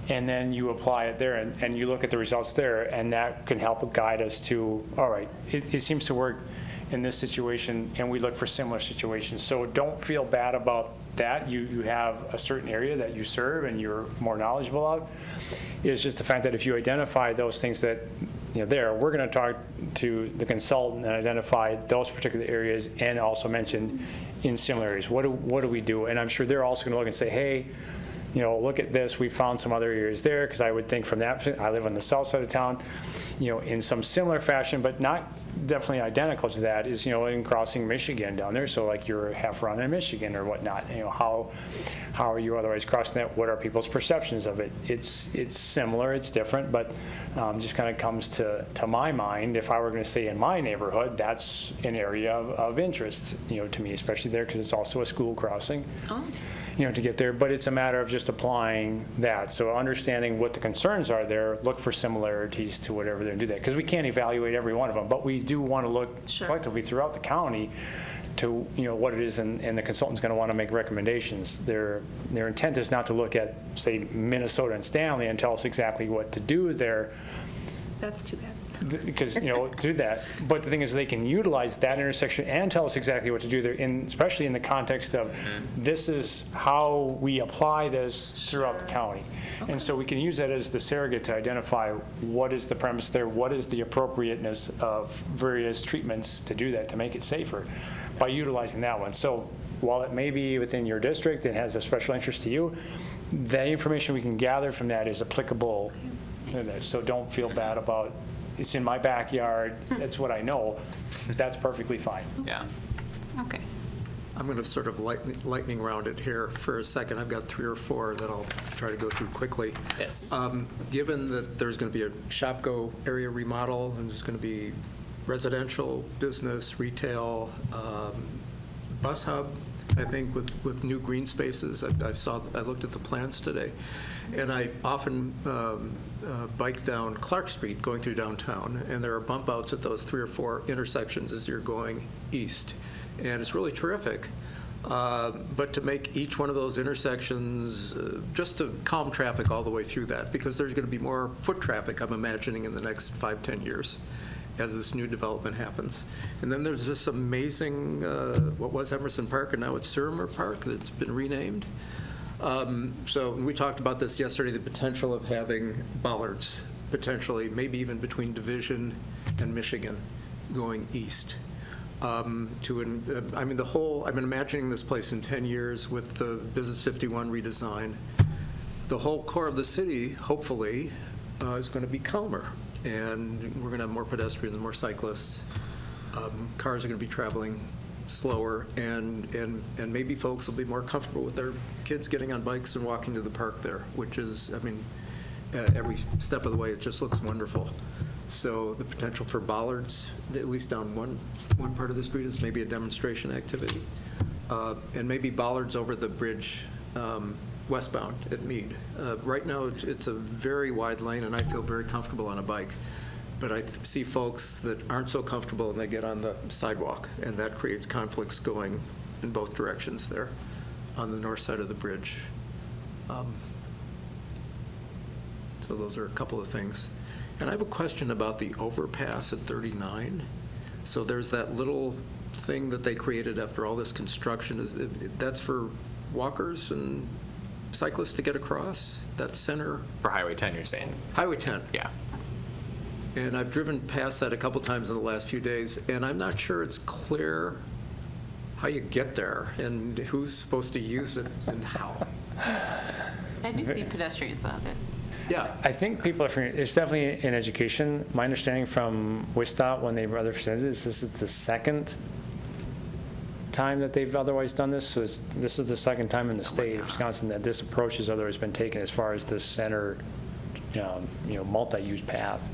and then you apply it there and you look at the results there, and that can help guide us to, all right, it seems to work in this situation, and we look for similar situations. So don't feel bad about that. You have a certain area that you serve and you're more knowledgeable of. It's just the fact that if you identify those things that we're going to talk to the consultant and identify those particular areas, and also mention in similar areas, what do we do? And I'm sure they're also going to look and say, hey, look at this, we found some other areas there, because I would think from that, I live on the south side of town, in some similar fashion, but not definitely identical to that, is, in crossing Michigan down there. So like you're half around in Michigan or whatnot, how are you otherwise crossing that? What are people's perceptions of it? It's similar, it's different, but just kind of comes to my mind, if I were going to say in my neighborhood, that's an area of interest, to me, especially there, because it's also a school crossing. To get there, but it's a matter of just applying that. So understanding what the concerns are there, look for similarities to whatever there and do that, because we can't evaluate every one of them, but we do want to look Sure. collectively throughout the county to, what it is, and the consultant's going to want to make recommendations. Their intent is not to look at, say, Minnesota and Stanley and tell us exactly what to do there, That's too bad. because, do that. But the thing is, they can utilize that intersection and tell us exactly what to do there, especially in the context of, this is how we apply this throughout the county. And so we can use that as the surrogate to identify what is the premise there, what is the appropriateness of various treatments to do that, to make it safer, by utilizing that one. So while it may be within your district and has a special interest to you, the information we can gather from that is applicable. So don't feel bad about, it's in my backyard, that's what I know. That's perfectly fine. Yeah. Okay. I'm going to sort of lightning round it here for a second. I've got 3 or 4 that I'll try to go through quickly. Yes. Given that there's going to be a Shopko area remodel, and there's going to be residential, business, retail, bus hub, I think, with new green spaces. I looked at the plans today, and I often bike down Clark Street going through downtown, and there are bump outs at those 3 or 4 intersections as you're going east. And it's really terrific. But to make each one of those intersections, just to calm traffic all the way through that, because there's going to be more foot traffic, I'm imagining, in the next 5-10 years as this new development happens. And then there's this amazing, what was Emerson Park, and now it's Surmer Park, that's been renamed. So we talked about this yesterday, the potential of having bollards, potentially, maybe even between Division and Michigan, going east. I've been imagining this place in 10 years with the Business 51 redesign. The whole core of the city, hopefully, is going to be calmer, and we're going to have more pedestrians and more cyclists. Cars are going to be traveling slower, and maybe folks will be more comfortable with their kids getting on bikes and walking to the park there, which is, every step of the way, it just looks wonderful. So the potential for bollards, at least down one part of the street, is maybe a demonstration activity. And maybe bollards over the bridge westbound at Meade. Right now, it's a very wide lane, and I feel very comfortable on a bike. But I see folks that aren't so comfortable, and they get on the sidewalk, and that creates conflicts going in both directions there on the north side of the bridge. So those are a couple of things. And I have a question about the overpass at 39. So there's that little thing that they created after all this construction. That's for walkers and cyclists to get across? That center? For Highway 10, you're saying? Highway 10. Yeah. And I've driven past that a couple times in the last few days, and I'm not sure it's clear how you get there and who's supposed to use it and how. I do see pedestrians on it. Yeah. I think people are figuring, it's definitely in education. My understanding from WISTOT, when they presented this is the second time that they've otherwise done this. So this is the second time in the state of Wisconsin that this approach has otherwise been taken as far as the center, multi-use path.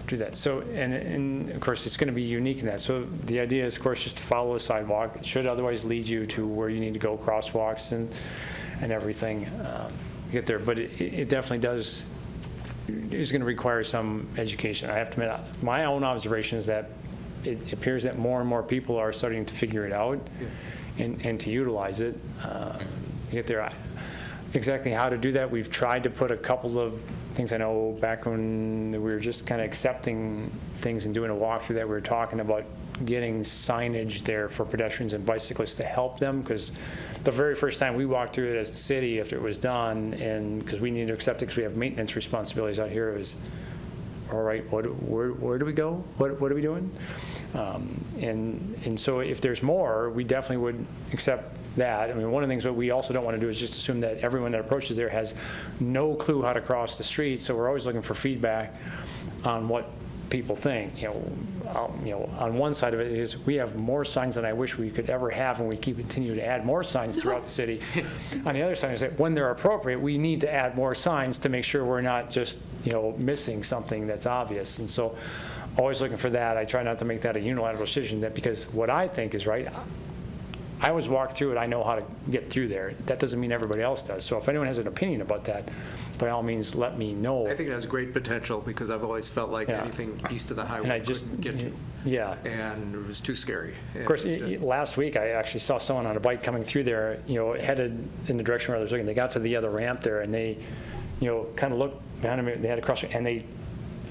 Do that. So, and of course, it's going to be unique in that. So the idea is, of course, just to follow the sidewalk. It should otherwise lead you to where you need to go, crosswalks and everything. Get there, but it definitely is going to require some education. I have to admit, my own observation is that it appears that more and more people are starting to figure it out and to utilize it. Get there. Exactly how to do that, we've tried to put a couple of things. I know back when we were just kind of accepting things and doing a walkthrough, that we were talking about getting signage there for pedestrians and bicyclists to help them, because the very first time we walked through it as the city after it was done, and because we need to accept it because we have maintenance responsibilities out here, it was, all right, where do we go? What are we doing? And so if there's more, we definitely would accept that. I mean, one of the things that we also don't want to do is just assume that everyone that approaches there has no clue how to cross the street. So we're always looking for feedback on what people think. On one side of it is we have more signs than I wish we could ever have, and we continue to add more signs throughout the city. On the other side is that when they're appropriate, we need to add more signs to make sure we're not just missing something that's obvious. And so always looking for that. I try not to make that a unilateral decision, that because what I think is right, I always walk through it, I know how to get through there. That doesn't mean everybody else does. So if anyone has an opinion about that, by all means, let me know. I think it has great potential because I've always felt like Yeah. anything east of the And highway I I just, couldn't get to. yeah. And it was too scary. Of course, last week, I actually saw someone on a bike coming through there, headed in the direction where I was looking. They got to the other ramp there, and they, kind of looked behind them, they had a cross, and they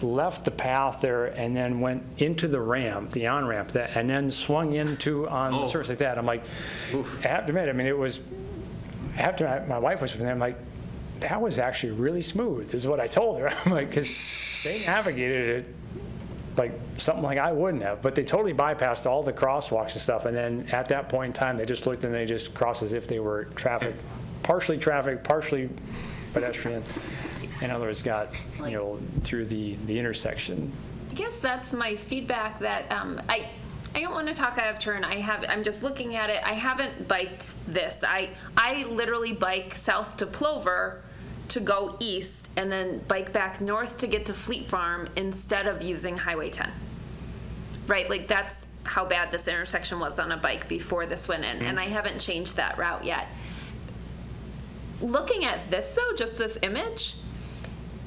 left the path there and then went into the ramp, the on-ramp, and then swung into on the surface like that. I'm like, I have to admit, I mean, my wife was with me, I'm like, that was actually really smooth, is what I told her. I'm like, because they navigated it like something like I wouldn't have, but they totally bypassed all the crosswalks and stuff. And then at that point in time, they just looked and they just crossed as if they were partially pedestrian. In other words, got, through the intersection. I guess that's my feedback that I don't want to talk out of turn. I'm just looking at it. I haven't biked this. I literally bike south to Plover to go east and then bike back north to get to Fleet Farm instead of using Highway 10. Right? Like that's how bad this intersection was on a bike before this went in. And I haven't changed that route yet. Looking at this though, just this image,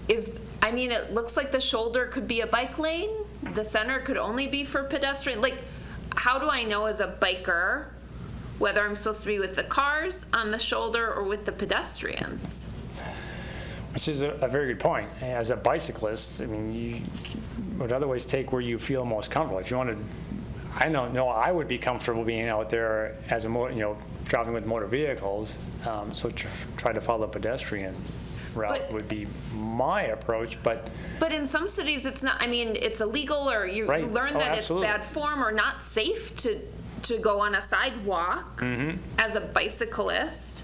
it looks like the shoulder could be a bike lane. The center could only be for pedestrian. Like, how do I know as a biker whether I'm supposed to be with the cars on the shoulder or with the pedestrians? Which is a very good point. As a bicyclist, I mean, you would otherwise take where you feel most comfortable. If you wanted, I don't know, I would be comfortable being out there as traveling with motor vehicles. So try to follow the pedestrian route would be my approach, but in some cities it's not. I mean, it's illegal, or you learn that absolutely. It's bad form or not safe to go on a sidewalk as a bicyclist.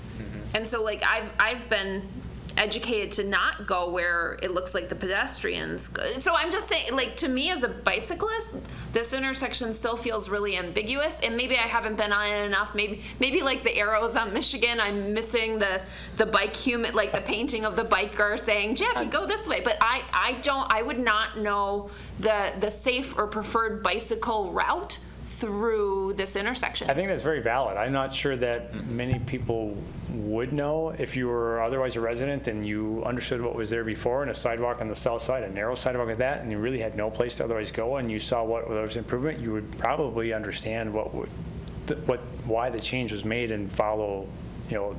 And so like I've been educated to not go where it looks like the pedestrians go. So I'm just saying, like, to me as a bicyclist, this intersection still feels really ambiguous, and maybe I haven't been on it enough. Maybe like the arrows on Michigan, I'm missing the bike human, like the painting of the biker saying, Jackie, go this way. But I would not know the safe or preferred bicycle route through this intersection. I think that's very valid. I'm not sure that many people would know if you were otherwise a resident and you understood what was there before, and a sidewalk on the south side, a narrow sidewalk like that, and you really had no place to otherwise go, and you saw what was improvement, you would probably understand why the change was made and follow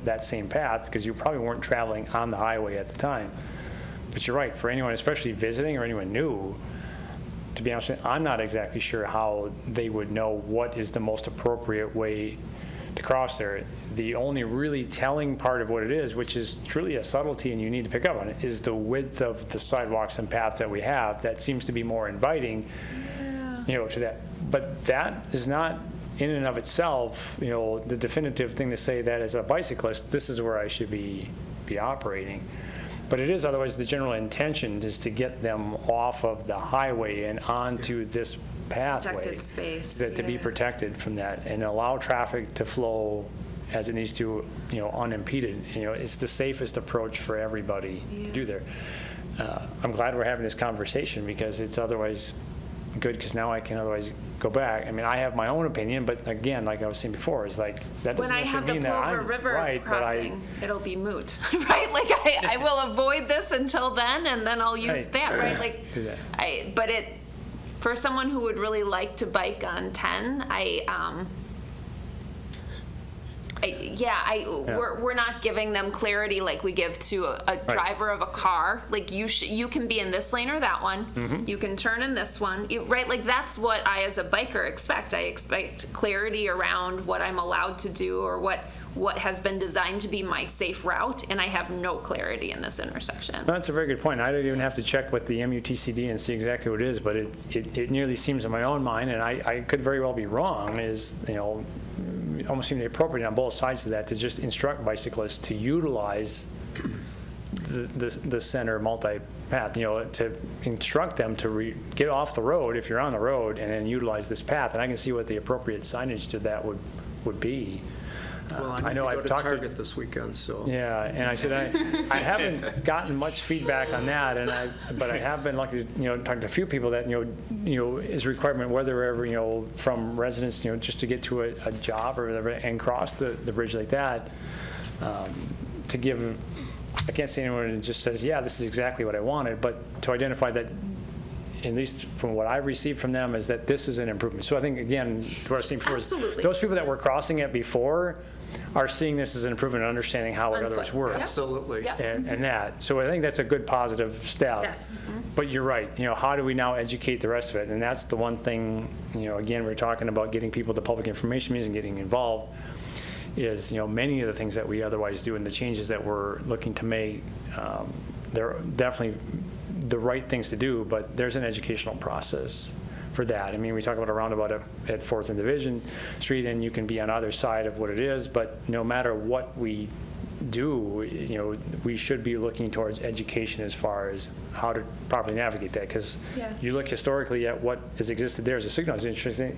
that same path, because you probably weren't traveling on the highway at the time. But you're right, for anyone especially visiting or anyone new, to be honest, I'm not exactly sure how they would know what is the most appropriate way to cross there. The only really telling part of what it is, which is truly a subtlety and you need to pick up on it, is the width of the sidewalks and paths that we have. That seems to be more inviting, to that. But that is not in and of itself, the definitive thing to say that as a bicyclist, this is where I should be operating. But it is, otherwise, the general intention is to get them off of the highway and onto this pathway. Protected space. To be protected from that and allow traffic to flow as it needs to, unimpeded. It's the safest approach for everybody to do there. I'm glad we're having this conversation, because it's otherwise good, because now I can otherwise go back. I mean, I have my own opinion, but again, like I was saying before, it's like that when doesn't I have necessarily the mean that Plover I'm River right, crossing, it'll be moot, right? Like I will avoid this until then, and then I'll use Right. that, right? Like, Do that. but for someone who would really like to bike on 10, we're not giving them clarity like we give to a driver of a car. Like you can be in this lane or that one. You can turn in this one, right? Like that's what I as a biker expect. I expect clarity around what I'm allowed to do or what has been designed to be my safe route, and I have no clarity in this intersection. No, that's a very good point. I don't even have to check with the MUTCD and see exactly what it is, but it nearly seems in my own mind, and I could very well be wrong, is, almost seem appropriate on both sides of that to just instruct bicyclists to utilize the center multi-path, to instruct them to get off the road if you're on the road and then utilize this path. And I can see what the appropriate signage to that would be. Well, I I need know to I've go to talked Target this weekend, so. Yeah, and I said, I haven't gotten much feedback on that, but I have been lucky to, talk to a few people that, is a requirement, whether ever, from residents, just to get to a job or whatever, and cross the bridge like that, to give, I can't say anyone that just says, yeah, this is exactly what I wanted, but to identify that, at least from what I've received from them, is that this is an improvement. So I think, again, what I was saying before is Absolutely. those people that were crossing it before are seeing this as an improvement and understanding how it On otherwise foot. works. Yep. Absolutely. Yep. And that. So I think that's a good positive step. Yes. But you're right. How do we now educate the rest of it? And that's the one thing, again, we're talking about getting people to public information meetings and getting involved is, many of the things that we otherwise do and the changes that we're looking to make, they're definitely the right things to do, but there's an educational process for that. I mean, we talk about a roundabout at 4th and Division Street, and you can be on either side of what it is, but no matter what we do, we should be looking towards education as far as how to properly navigate that, because Yes. you look historically at what has existed there as a signal. It's interesting,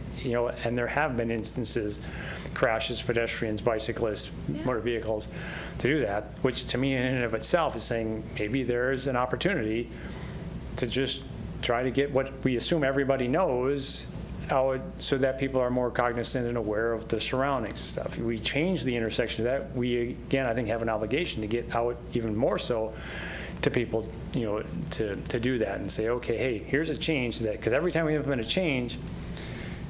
and there have been instances, crashes, pedestrians, bicyclists, motor vehicles, to do that, which to me in and of itself is saying maybe there's an opportunity to just try to get what we assume everybody knows out so that people are more cognizant and aware of the surroundings and stuff. If we change the intersection of that, we, again, I think have an obligation to get out even more so to people, to do that and say, okay, hey, here's a change that, because every time we implement a change,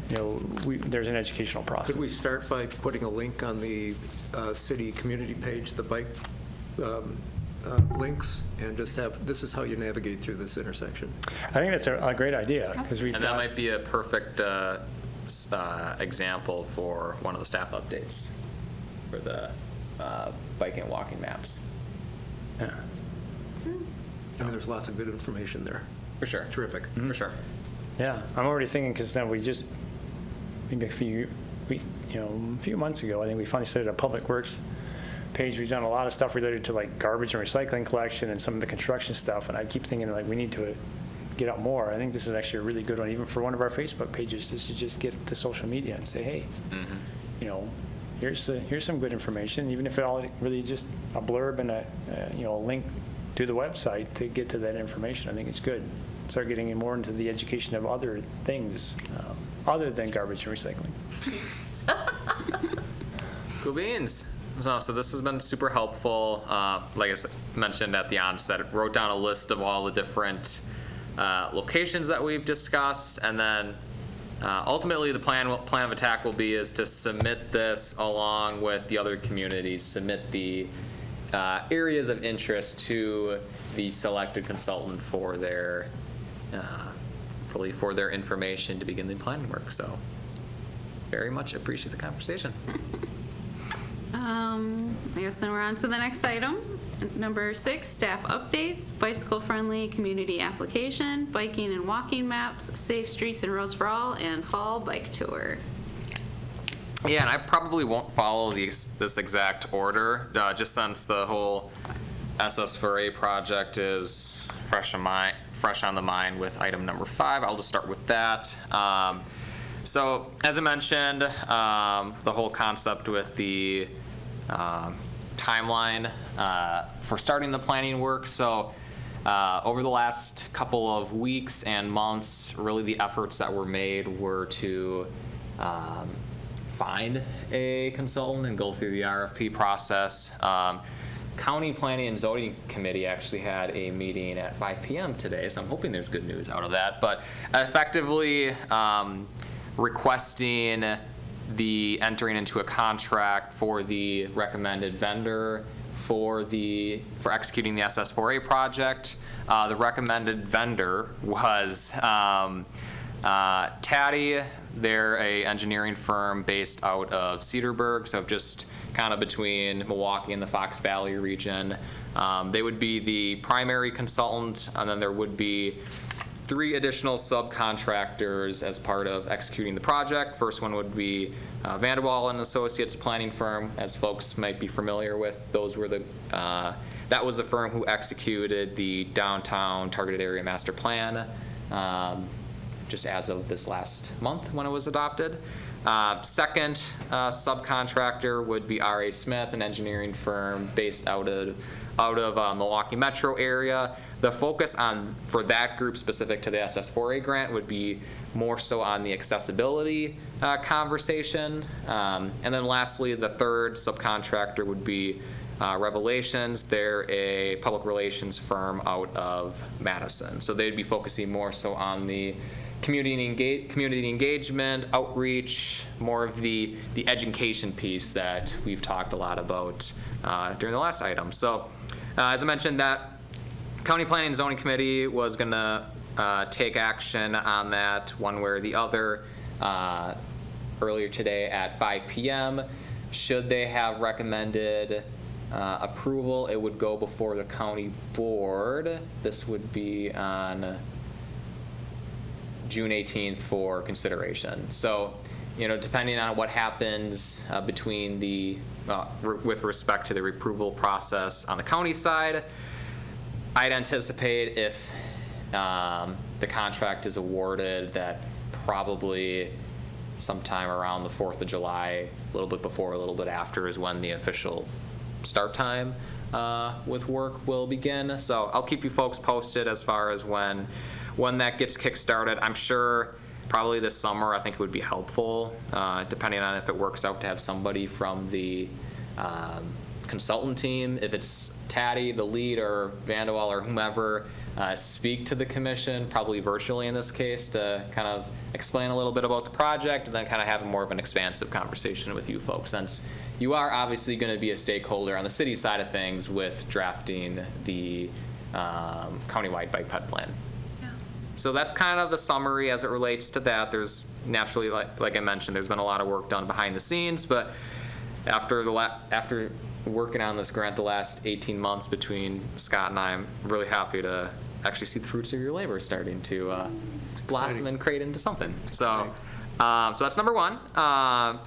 there's an educational process. Could we start by putting a link on the city community page, the bike links, and just have, this is how you navigate through this intersection? I think that's a great idea, because we've And that got, might be a perfect example for one of the staff updates for the biking and walking maps. yeah. I mean, there's lots of good information there. For sure. Terrific. For sure. Yeah, I'm already thinking, because then maybe a few months ago, I think we finally started a Public Works page. We've done a lot of stuff related to like garbage and recycling collection and some of the construction stuff, and I keep thinking like we need to get out more. I think this is actually a really good one, even for one of our Facebook pages. This is just get to social media and say, hey, here's some good information, even if it all really is just a blurb and a link to the website to get to that information. I think it's good. Start getting more into the education of other things other than garbage and recycling. Cool beans. So this has been super helpful. Like I mentioned at the onset, wrote down a list of all the different locations that we've discussed, and then ultimately the plan of attack will be is to submit this along with the other communities, submit the areas of interest to the selected consultant for their information to begin the planning work. So very much appreciate the conversation. I guess then we're on to the next item. Number 6, staff updates, bicycle-friendly community application, biking and walking maps, safe streets and roads for all, and fall bike tour. Yeah, and I probably won't follow this exact order, just since the whole SS4A project is fresh on the mind with item number 5. I'll just start with that. So, as I mentioned, the whole concept with the timeline for starting the planning work. So, over the last couple of weeks and months, really the efforts that were made were to find a consultant and go through the RFP process. County Planning and Zoning Committee actually had a meeting at 5 p.m. today, so I'm hoping there's good news out of that. But effectively requesting the entering into a contract for the recommended vendor for executing the SS4A project. The recommended vendor was Taddy. They're a engineering firm based out of Cedarburg, so just kind of between Milwaukee and the Fox Valley region. They would be the primary consultant, and then there would be 3 additional subcontractors as part of executing the project. First one would be Vanderwall and Associates planning firm, as folks might be familiar with. Those were that was the firm who executed the downtown targeted area master plan just as of this last month when it was adopted. Second subcontractor would be R.A. Smith, an engineering firm based out of Milwaukee metro area. The focus for that group specific to the SS4A grant would be more so on the accessibility conversation. And then lastly, the third subcontractor would be Revelations. They're a public relations firm out of Madison. So they'd be focusing more so on the community engagement, outreach, more of the education piece that we've talked a lot about during the last item. So as I mentioned, that County Planning and Zoning Committee was going to take action on that one way or the other earlier today at 5 p.m. Should they have recommended approval, it would go before the county board. This would be on June 18th for consideration. So, depending on what happens between with respect to the approval process on the county side, I'd anticipate if the contract is awarded that probably sometime around the 4th of July, a little bit before, a little bit after is when the official start time with work will begin. So I'll keep you folks posted as far as when that gets kick-started. I'm sure probably this summer I think it would be helpful, depending on if it works out, to have somebody from the consultant team, if it's Taddy, the lead, or Vanderwall or whomever, speak to the commission, probably virtually in this case, to kind of explain a little bit about the project and then kind of have more of an expansive conversation with you folks, since you are obviously going to be a stakeholder on the city side of things with drafting the countywide bike ped plan. So that's kind of the summary as it relates to that. There's naturally, like I mentioned, there's been a lot of work done behind the scenes, but after working on this grant the last 18 months between Scott and I, I'm really happy to actually see the fruits of your labor starting to blossom and create into something. So that's number one.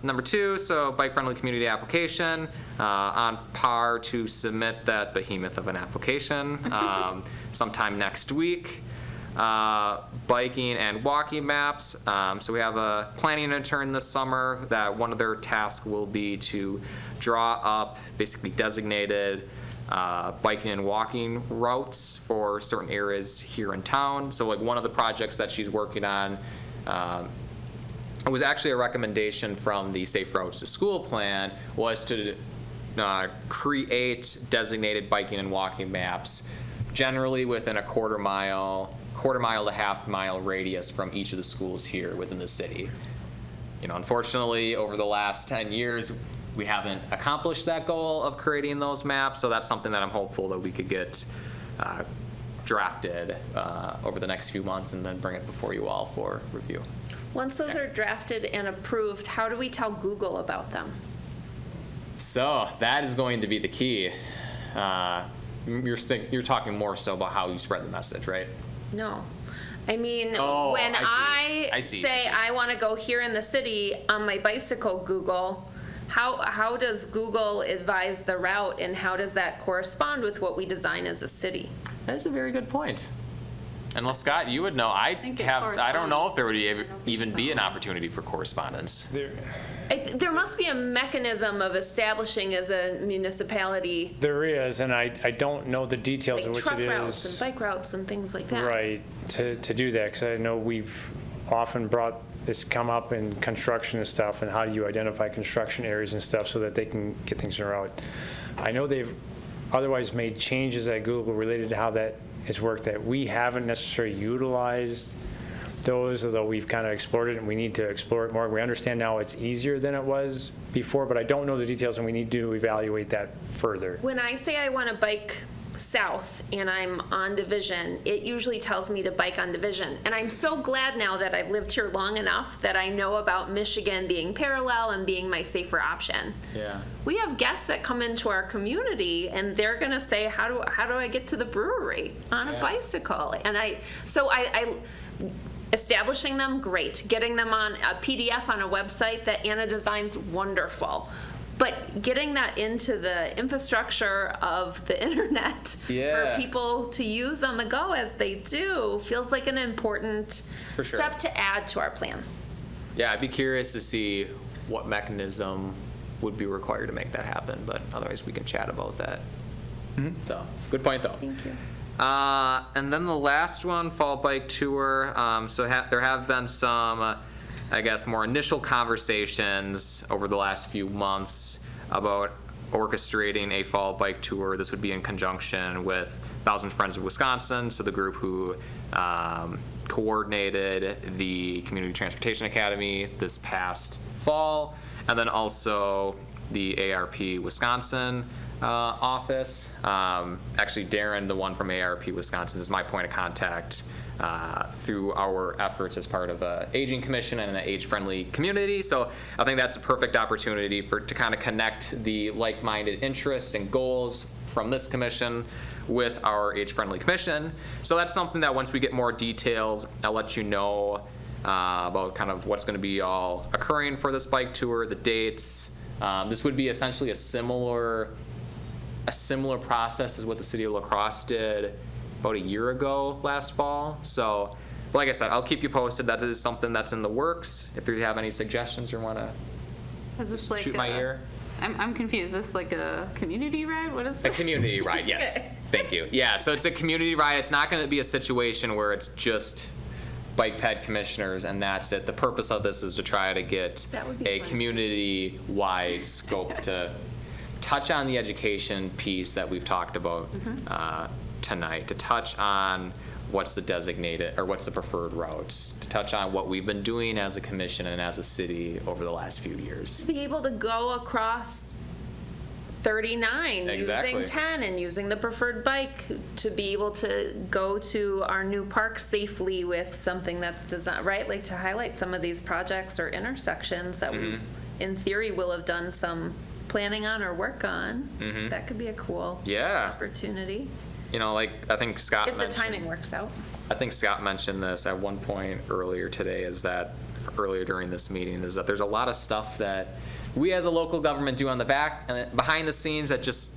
Number two, so bike-friendly community application, on par to submit that behemoth of an application sometime next week. Biking and walking maps. So we have a planning intern this summer that one of their tasks will be to draw up basically designated biking and walking routes for certain areas here in town. So like one of the projects that she's working on, it was actually a recommendation from the Safe Routes to School plan, was to create designated biking and walking maps generally within a quarter mile to half mile radius from each of the schools here within the city. Unfortunately, over the last 10 years, we haven't accomplished that goal of creating those maps, so that's something that I'm hopeful that we could get drafted over the next few months and then bring it before you all for review. Once those are drafted and approved, how do we tell Google about them? So that is going to be the key. You're talking more so about how you spread the message, right? No. I mean, Oh, when I see. I want to go here in the city on my bicycle, Google, how does Google advise the route, and how does that correspond with what we design as a city? That is a very good point. Unless, Scott, you would know. I don't know if there would even be an opportunity for correspondence. There must be a mechanism of establishing as a municipality. There is, and I don't know the details of which truck it routes is. and bike routes and things like that. Right, to do that, because I know we've often brought this come up in construction and stuff, and how do you identify construction areas and stuff so that they can get things in a route. I know they've otherwise made changes at Google related to how that has worked that we haven't necessarily utilized those, although we've kind of explored it and we need to explore it more. We understand now it's easier than it was before, but I don't know the details and we need to evaluate that further. When I say I want to bike south and I'm on Division, it usually tells me to bike on Division. And I'm so glad now that I've lived here long enough that I know about Michigan being parallel and being my safer option. Yeah. We have guests that come into our community and they're going to say, how do I get to the brewery on a bicycle? And I establishing them, great. Getting them on a PDF on a website that Anna designs, wonderful. But getting that into the infrastructure of the internet Yeah. for people to use on the go as they do feels like an important For sure. step to add to our plan. Yeah, I'd be curious to see what mechanism would be required to make that happen, but otherwise we can chat about that. So, good point though. Thank you. And then the last one, fall bike tour. There have been some, I guess, more initial conversations over the last few months about orchestrating a fall bike tour. This would be in conjunction with Thousand Friends of Wisconsin, so the group who coordinated the Community Transportation Academy this past fall, and then also the ARP Wisconsin office. Actually, Darren, the one from ARP Wisconsin, is my point of contact through our efforts as part of an aging commission and an age-friendly community. So I think that's a perfect opportunity to kind of connect the like-minded interests and goals from this commission with our age-friendly commission. So that's something that once we get more details, I'll let you know about kind of what's going to be all occurring for this bike tour, the dates. This would be essentially a similar process as what the city of La Crosse did about a year ago last fall. So, like I said, I'll keep you posted. That is something that's in the works. If you have any suggestions or want to Is this like shoot my ear. I'm confused. Is this like a community ride? What is this? A community ride, yes. Okay. Thank you. Yeah, so it's a community ride. It's not going to be a situation where it's just bike ped commissioners and that's it. The purpose of this is to try to get That would be a fun, too. community-wide scope to touch on the education piece that we've talked about tonight, to touch on what's the designated or what's the preferred routes, to touch on what we've been doing as a commission and as a city over the last few years. To be able to go across 39 Exactly. using 10 and using the preferred bike, to be able to go to our new park safely with something that's designed, right? Like to highlight some of these projects or intersections that we, in theory, will have done some planning on or work on. That could be a cool Yeah. opportunity You know, like I think Scott if the mentioned. timing works out. I think Scott mentioned this at one point earlier today, earlier during this meeting, is that there's a lot of stuff that we as a local government do on the back and behind the scenes that just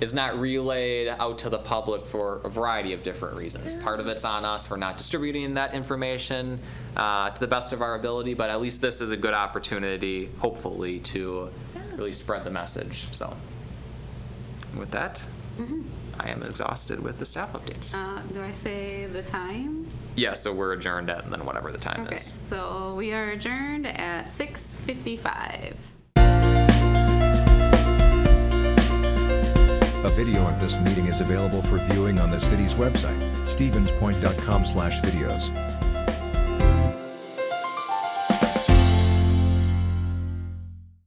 is not relayed out to the public for a variety of different reasons. Part of it's on us for not distributing that information to the best of our ability, but at least this is a good opportunity, hopefully, to really spread the message. So with that, I am exhausted with the staff updates. Do I say the time? Yeah, so we're adjourned at then whatever the time Okay, is. so we are adjourned at 6:55. A video of this meeting is available for viewing on the city's website, stevenspoint.com/videos.